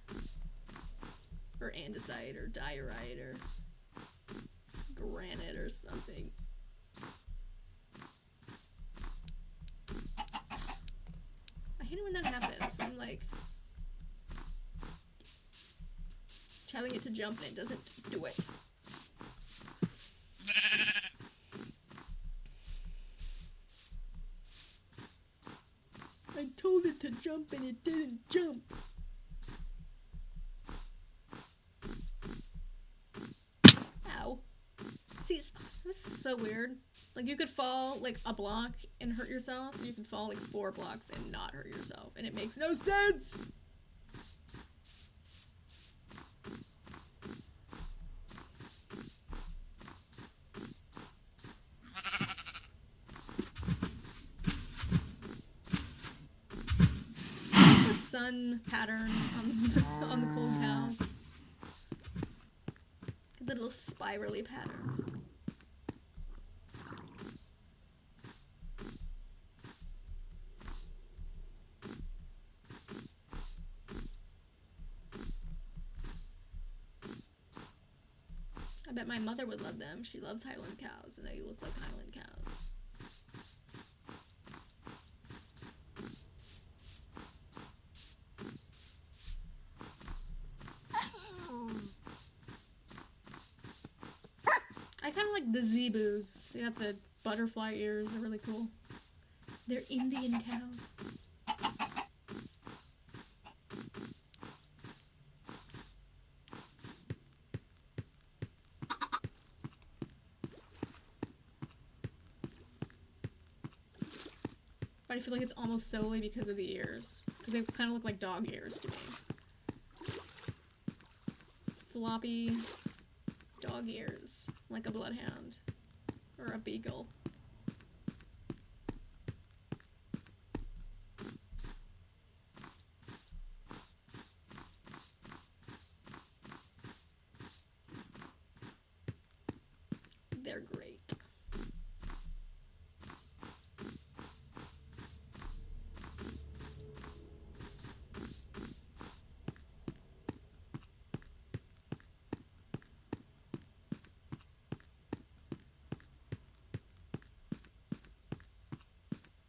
or andesite, or diorite, or granite, or something. I hate it when that happens, when I'm like telling it to jump and it doesn't do it. I told it to jump and it didn't jump. Ow. See, this is so weird. Like, you could fall, like, a block and hurt yourself. You could fall, like, 4 blocks and not hurt yourself. And it makes no sense! Sun pattern on the cold cows. A little spirally pattern. I bet my mother would love them. She loves Highland cows, and they look like Highland cows. I kind of like the zebus. They got the butterfly ears. They're really cool. They're Indian cows. But I feel like it's almost solely because of the ears. Because they kind of look like dog ears to me. Floppy dog ears. Like a bloodhound. Or a beagle. They're great.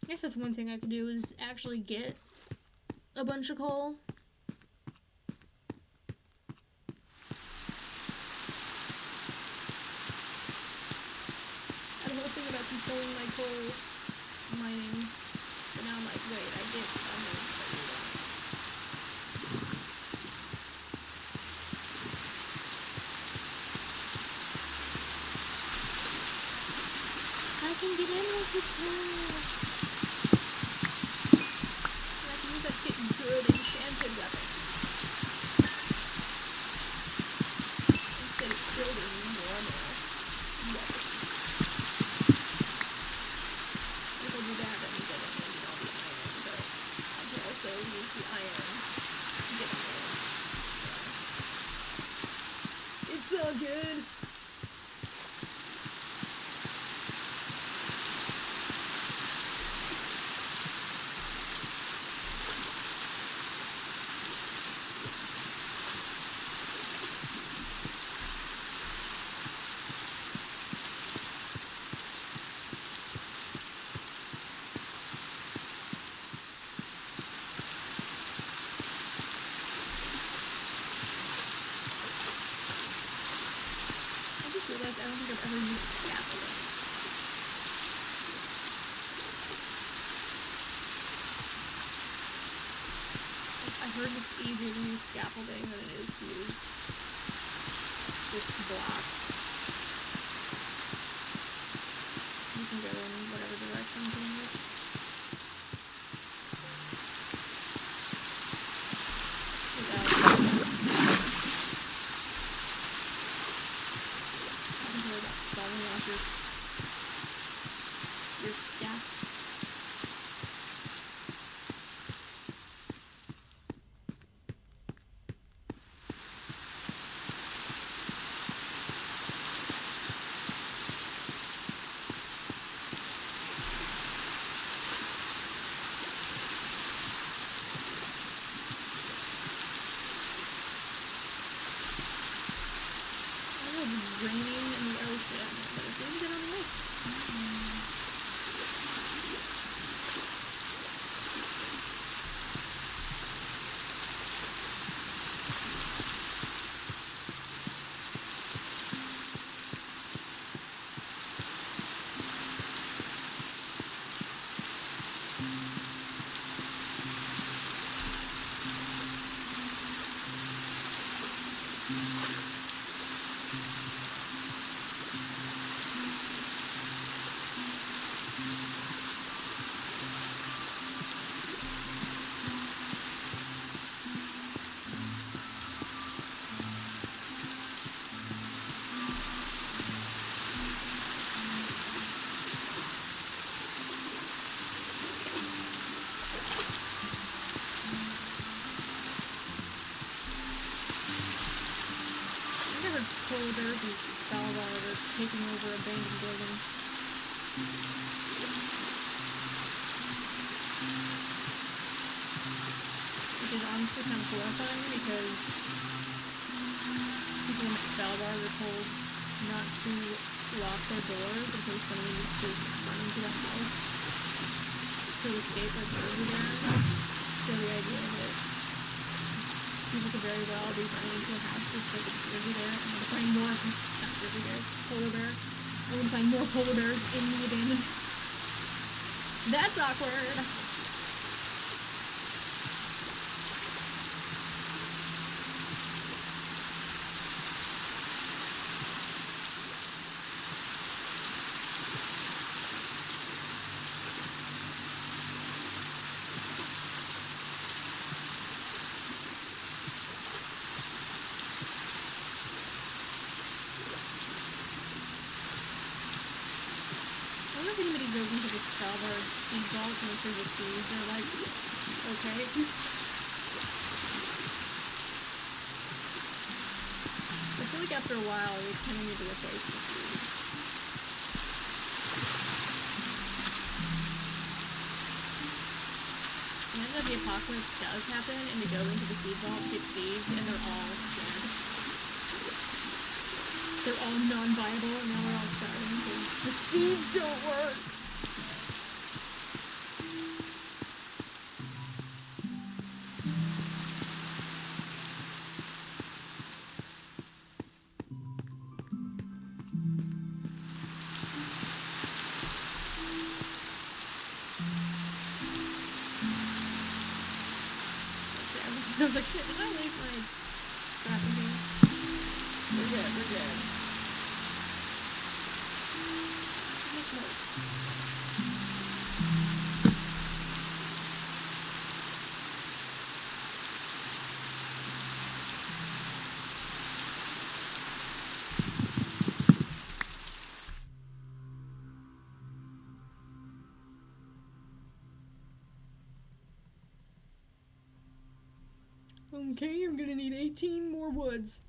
I guess that's one thing I could do is actually get a bunch of coal. I had a whole thing about controlling my coal mining, but now I'm like, wait, I get onions, but you don't. I can get in with the coal. Good enchanted weapons instead of building normal weapons. If I do that, that means I don't need all the iron, but I can also use the iron to get emeralds. So it's all good. realized I don't think I've ever used scaffolding. I heard it's easier to use scaffolding than it is to use just blocks. You can go in whatever direction pretty much. Without having to worry about falling off your staff. Raining in the ocean, but it seems to get on the mists. Polar bears and Svalbard are taking over abandoned buildings. Which is honestly kind of horrifying because people in Svalbard are told not to lock their doors in case someone needs to run into the house to escape like grizzly bear. So the idea that people could very well be running into a house with like a grizzly bear and then find more, not grizzly bears, polar bear. I would find more polar bears in the abandoned. That's awkward. I don't know if anybody goes into the Svalbard seed vault to make sure the seeds are like okay. I feel like after a while we kind of need to replace the seeds. Imagine if the apocalypse does happen and we go into the seed vault, get seeds, and they're all dead. They're all non-viable, and now we're all starving because the seeds don't work. I was like, shit, did I leave my crap in here? We're good, we're good. Make note. Okay, I'm gonna need 18 more woods.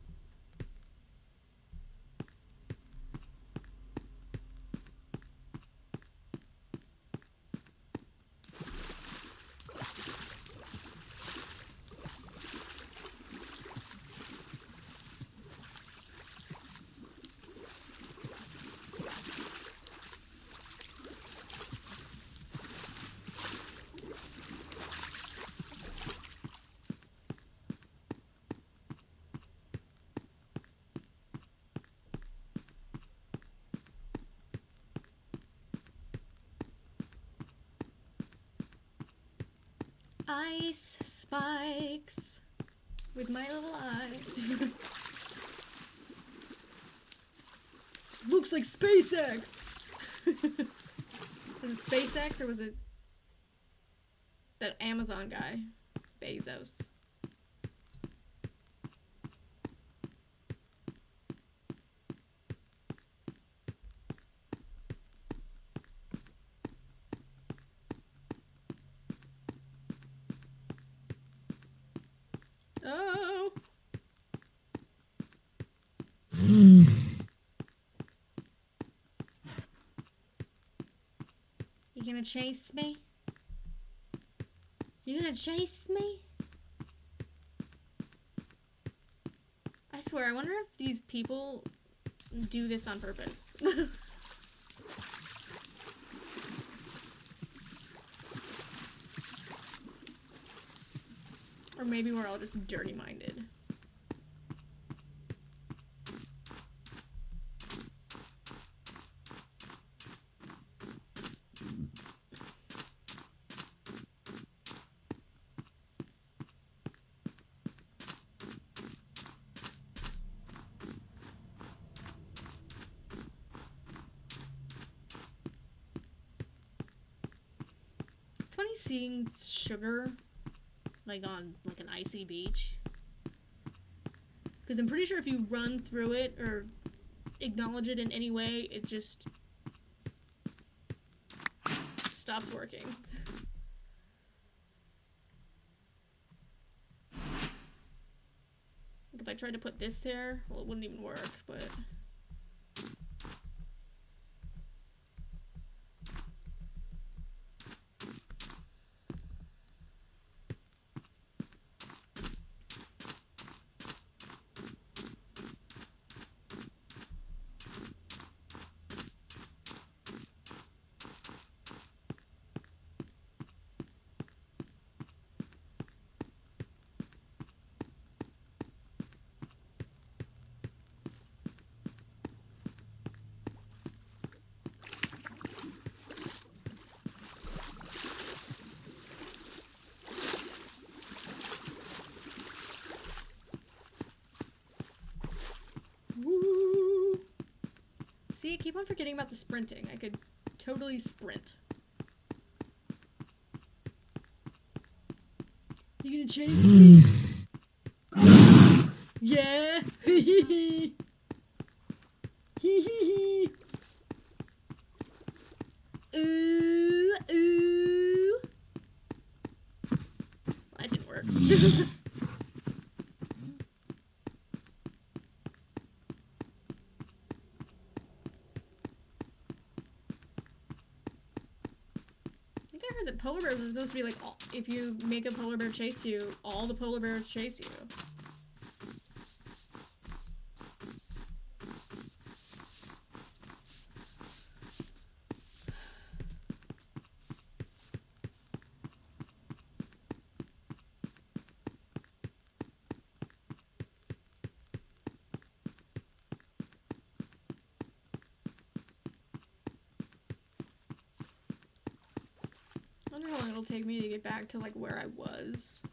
ice spikes with my little eye. Looks like SpaceX. Was it SpaceX or was it that Amazon guy, Bezos? Oh. You gonna chase me? You gonna chase me? I swear, I wonder if these people do this on purpose. Or maybe we're all just dirty-minded. It's funny seeing sugar like on like an icy beach, because I'm pretty sure if you run through it or acknowledge it in any way, it just stops working. Like if I tried to put this there, well, it wouldn't even work, but woo! See, I keep on forgetting about the sprinting. I could totally sprint. You gonna chase me? Yeah! Hee hee. Ooh, ooh. Well, that didn't work. I heard that polar bears are supposed to be like, if you make a polar bear chase you, all the polar bears chase you. I wonder how long it'll take me to get back to like where I was.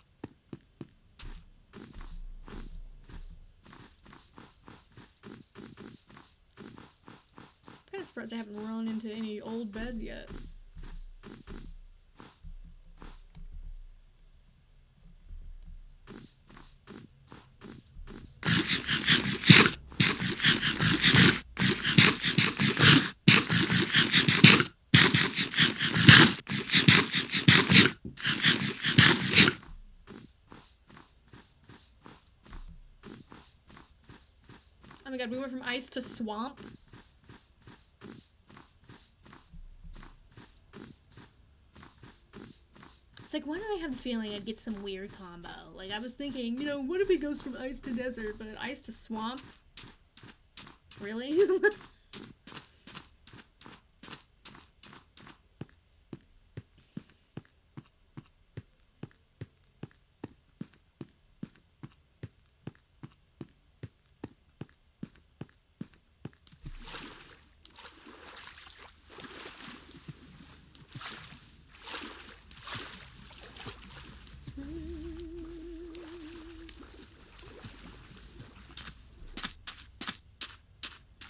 I'm kind of surprised I haven't run into any old beds yet. Oh my god, we went from ice to swamp. It's like, why do I have the feeling I'd get some weird combo? Like, I was thinking, you know, what if it goes from ice to desert, but ice to swamp? Really?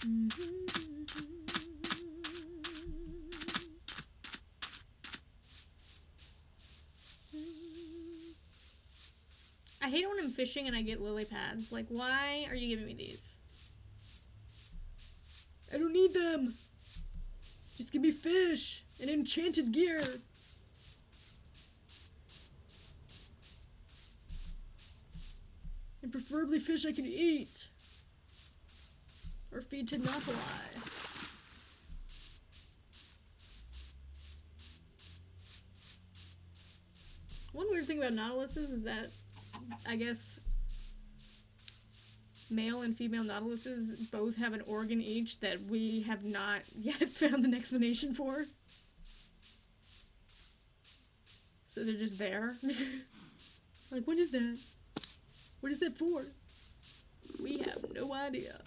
I hate when I'm fishing and I get lily pads. Like, why are you giving me these? I don't need them. Just give me fish and enchanted gear. And preferably fish I can eat. Or feed to Nautilus. One weird thing about Nautiluses is that, I guess, male and female Nautiluses both have an organ each that we have not yet found an explanation for. So they're just there. Like, what is that? What is that for? We have no idea.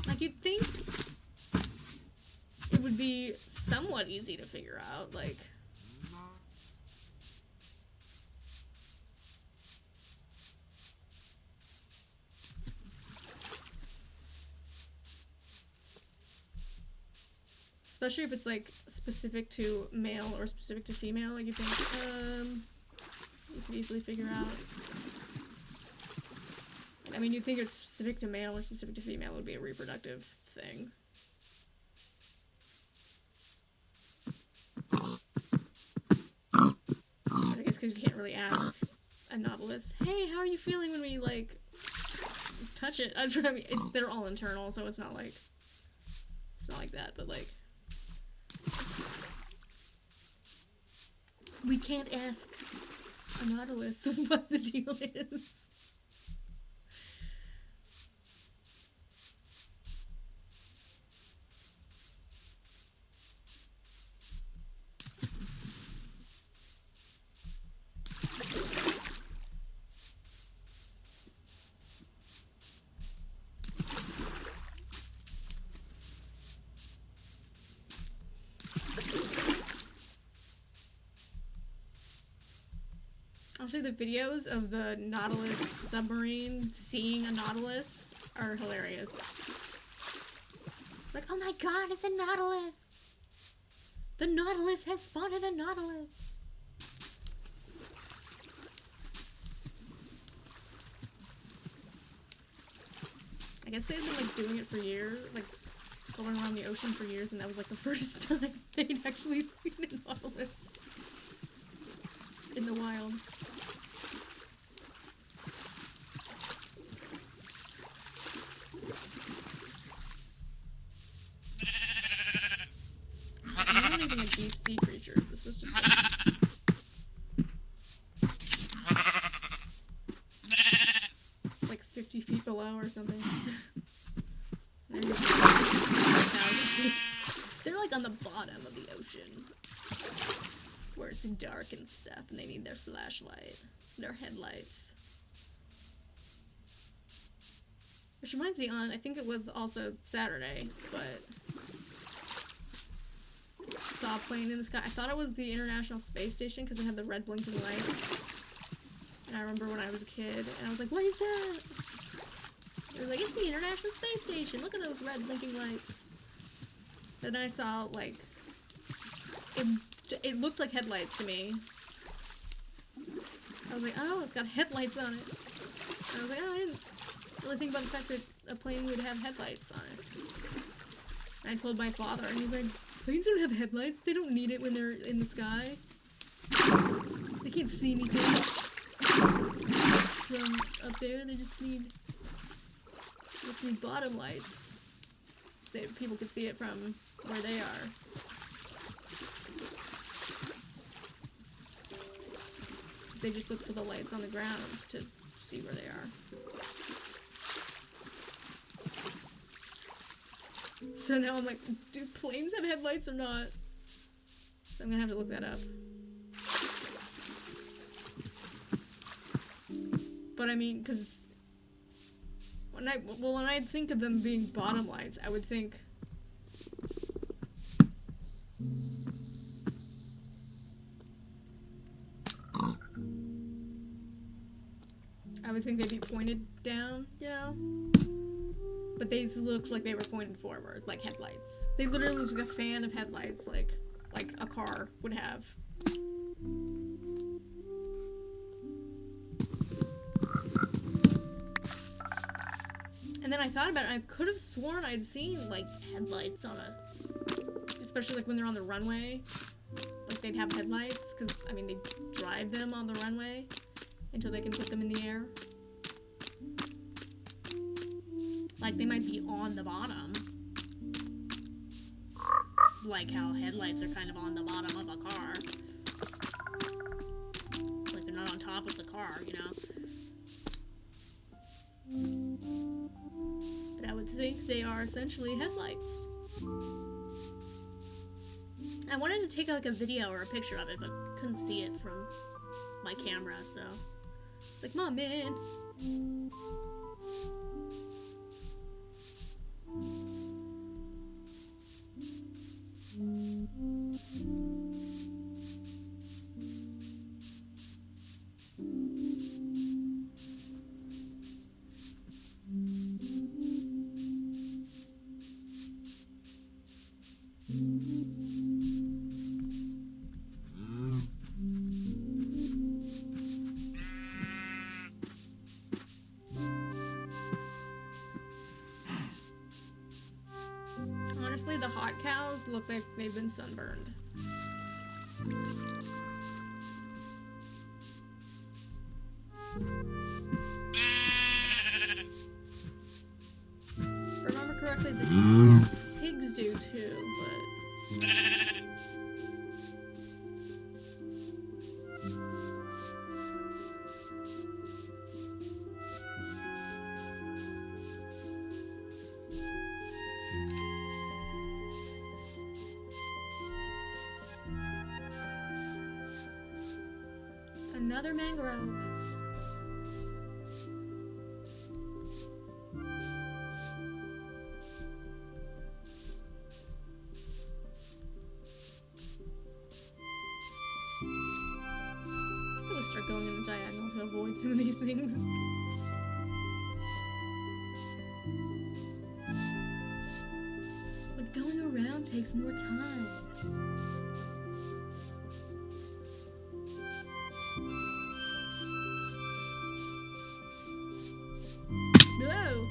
Like, you'd think it would be somewhat easy to figure out, like... Especially if it's, like, specific to male or specific to female, like, you think, you could easily figure out. I mean, you'd think it's specific to male or specific to female would be a reproductive thing. But I guess because you can't really ask a Nautilus, hey, how are you feeling when we, like, touch it? I mean, they're all internal, so it's not like that, but, like... We can't ask a Nautilus what the deal is. I'll say the videos of the Nautilus submarine seeing a Nautilus are hilarious. Like, oh my god, it's a Nautilus! The Nautilus has spotted a Nautilus! I guess they've been, like, doing it for years, like, going around the ocean for years, and that was, like, the first time they'd actually seen a Nautilus in the wild. I don't even have deep sea creatures. This was just like 50 feet below or something. They're like on the bottom of the ocean where it's dark and stuff and they need their flashlight, their headlights. Which reminds me I think it was also Saturday, but saw a plane in the sky. I thought it was the International Space Station because it had the red blinking lights. And I remember when I was a kid, and I was like, what is that? It was like, it's the International Space Station. Look at those red blinking lights. Then I saw, like, it looked like headlights to me. I was like, oh, it's got headlights on it. And I was like, oh, I didn't really think about the fact that a plane would have headlights on it. And I told my father, and he's like, planes don't have headlights. They don't need it when they're in the sky. They can't see anything from up there. They just need bottom lights so that people can see it from where they are. They just look for the lights on the ground to see where they are. So now I'm like, do planes have headlights or not? So I'm gonna have to look that up. But I mean, because when I think of them being bottom lights, I would think they'd be pointed down, you know? but they looked like they were pointed forward, like headlights. They literally looked like a fan of headlights, like a car would have. And then I thought about it, and I could have sworn I'd seen, like, headlights on a... Especially, like, when they're on the runway. Like, they'd have headlights, because, I mean, they drive them on the runway until they can put them in the air. Like, they might be on the bottom. Like how headlights are kind of on the bottom of a car. Like, they're not on top of the car, you know? But I would think they are essentially headlights. I wanted to take like a video or a picture of it, but couldn't see it from my camera, so it's like, Mom, man. Honestly, the hot cows look like they've been sunburned. If I remember correctly, the pigs do too, but... Another mangrove. I'm gonna start going in the diagonal to avoid some of these things. But going around takes more time. No!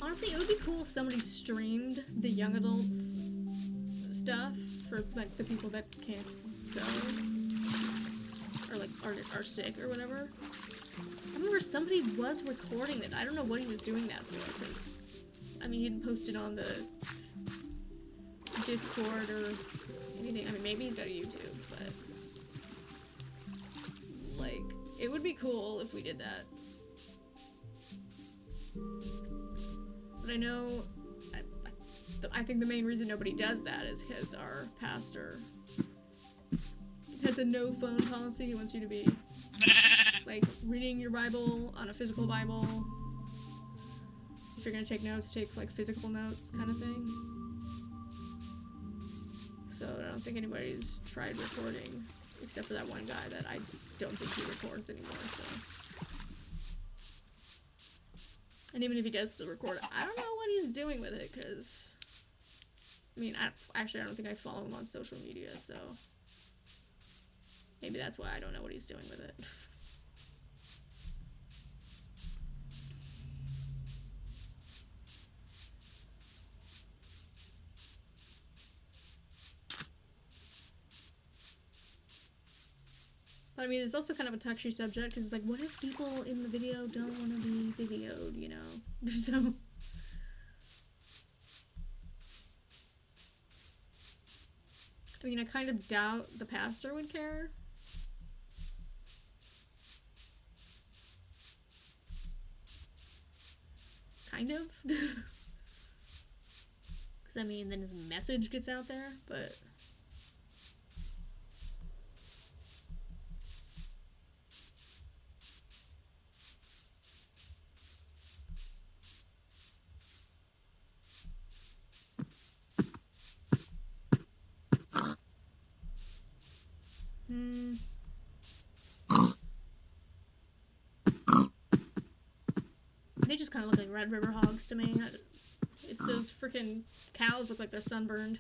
Honestly, it would be cool if somebody streamed the young adults stuff for like the people that can't go or like are sick or whatever. I remember somebody was recording it. I don't know what he was doing that for, because I mean, he didn't post it on the Discord or anything. I mean, maybe he's got a YouTube, but like, it would be cool if we did that. But I know, I think the main reason nobody does that is because our pastor has a no phone policy. He wants you to be like reading your Bible on a physical Bible. If you're gonna take notes, take like physical notes kind of thing. So I don't think anybody's tried recording, except for that one guy that I don't think he records anymore, so. And even if he does still record it, I don't know what he's doing with it, because, I mean, I don't think I follow him on social media, so maybe that's why I don't know what he's doing with it. But I mean, it's also kind of a touchy subject, because it's like, what if people in the video don't want to be videoed, you know? So... I mean, I kind of doubt the pastor would care. kind of. Because, I mean, then his message gets out there, but... They just kind of look like Red River hogs to me. It's those freaking cows look like they're sunburned.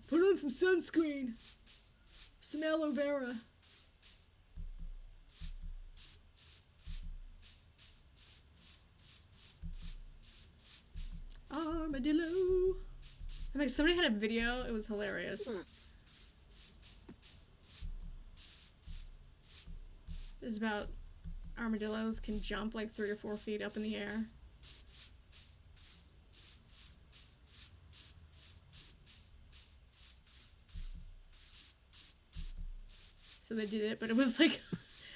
Put on some sunscreen. Some aloe vera. Armadillo. And like somebody had a video, it was hilarious. It's about armadillos can jump like 3 or 4 feet up in the air. So they did it, but it was like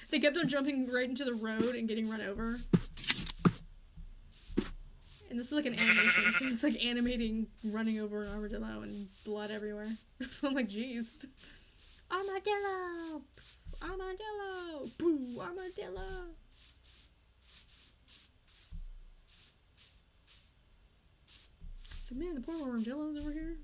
they kept on jumping right into the road and getting run over. And this is like an animation, so it's like animating running over an armadillo and blood everywhere. I'm like, geez. Armadillo! Armadillo! Boo! Armadillo! So man, the poor armadillo's over here.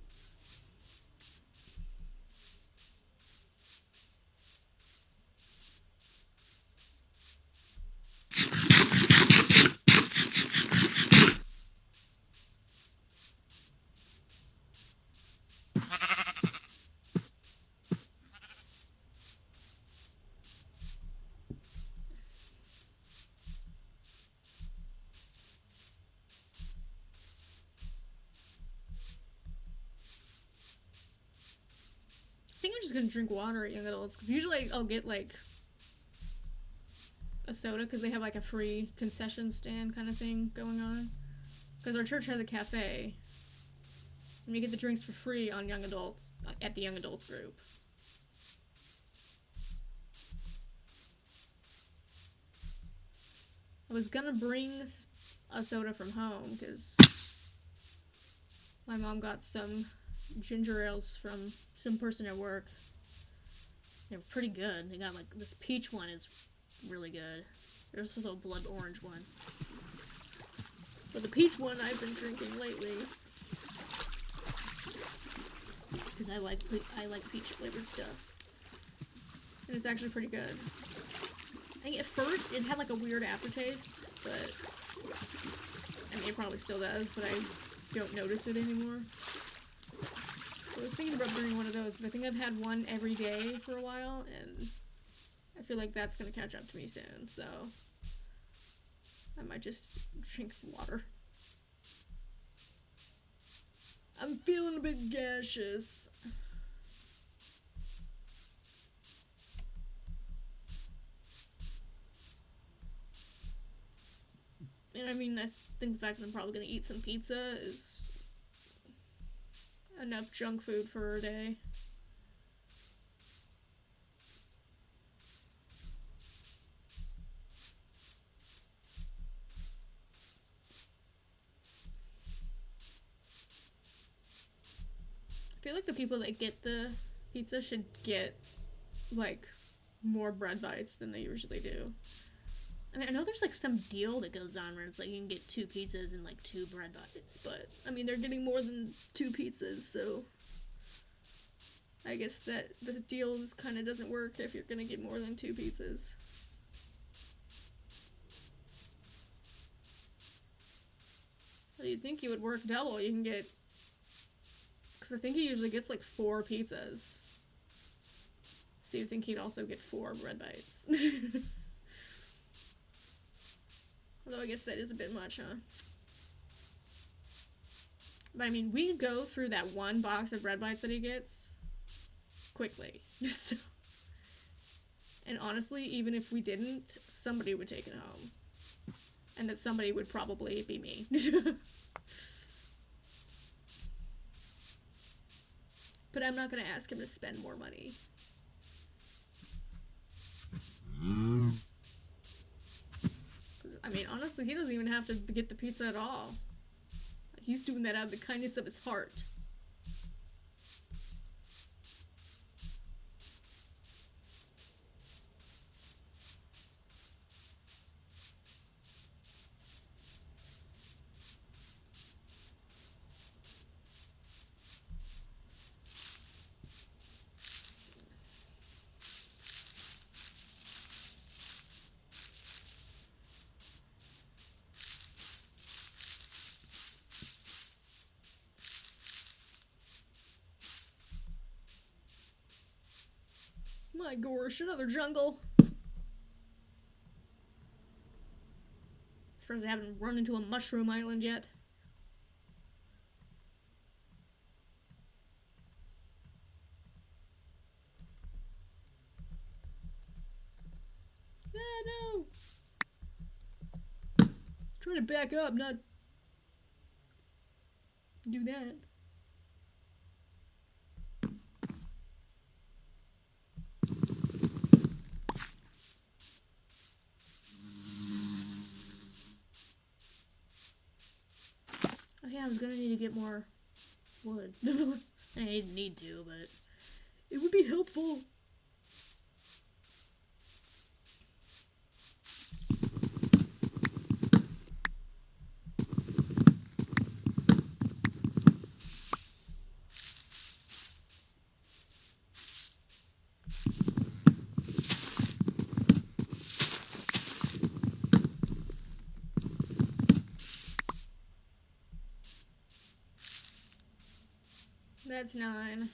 I think I'm just gonna drink water at Young Adults, because usually I'll get like a soda because they have like a free concession stand kind of thing going on. Because our church has a cafe, and you get the drinks for free on Young Adults, at the Young Adults group. I was gonna bring a soda from home because my mom got some ginger ales from some person at work. They were pretty good. They got like this peach one is really good. There's also a blood orange one. But the peach one I've been drinking lately because I like peach flavored stuff. And it's actually pretty good. I think at first it had like a weird aftertaste, but I mean it probably still does, but I don't notice it anymore. I was thinking about bringing one of those, but I think I've had one every day for a while, and I feel like that's gonna catch up to me soon, so I might just drink water. I'm feeling a bit gaseous. And I mean, I think the fact that I'm probably gonna eat some pizza is enough junk food for a day. I feel like the people that get the pizza should get, like, more bread bites than they usually do. I mean, I know there's, like, some deal that goes on where it's, like, you can get 2 pizzas and, like, 2 bread bites, but, I mean, they're getting more than 2 pizzas, so I guess that the deal kind of doesn't work if you're gonna get more than 2 pizzas. Well, you'd think you would work double. You can get... Because I think he usually gets, like, 4 pizzas. So you'd think he'd also get 4 bread bites. Although I guess that is a bit much, huh? But I mean, we go through that one box of bread bites that he gets quickly. So, and honestly, even if we didn't, somebody would take it home. And that somebody would probably be me. But I'm not gonna ask him to spend more money. I honestly, he doesn't even have to get the pizza at all. He's doing that out of the kindness of his heart. My gosh, another jungle. Surprised I haven't run into a mushroom island yet. Ah, no! Let's try to back up, not do that. Oh yeah, I was gonna need to get more wood. I didn't need to, but it would be helpful. That's 9.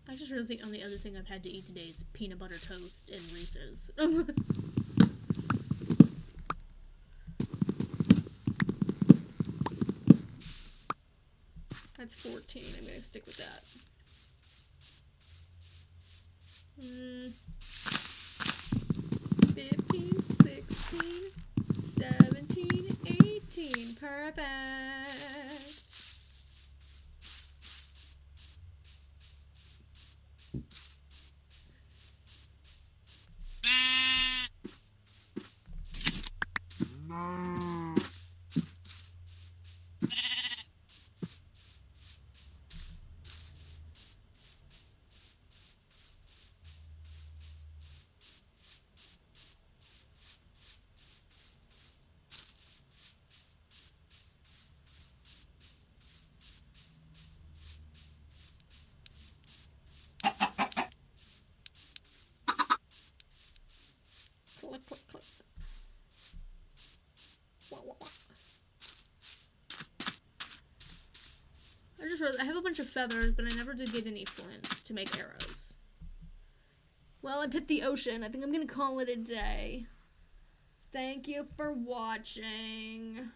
I just realized the only other thing I've had to eat today is peanut butter toast and Reese's. That's 14. I'm gonna stick with that. 15, 16, 17, 18. Perfect. Click, click, click. Wah, wah, wah. I just realized I have a bunch of feathers, but I never did get any flint to make arrows. Well, I've hit the ocean. I think I'm gonna call it a day. Thank you for watching.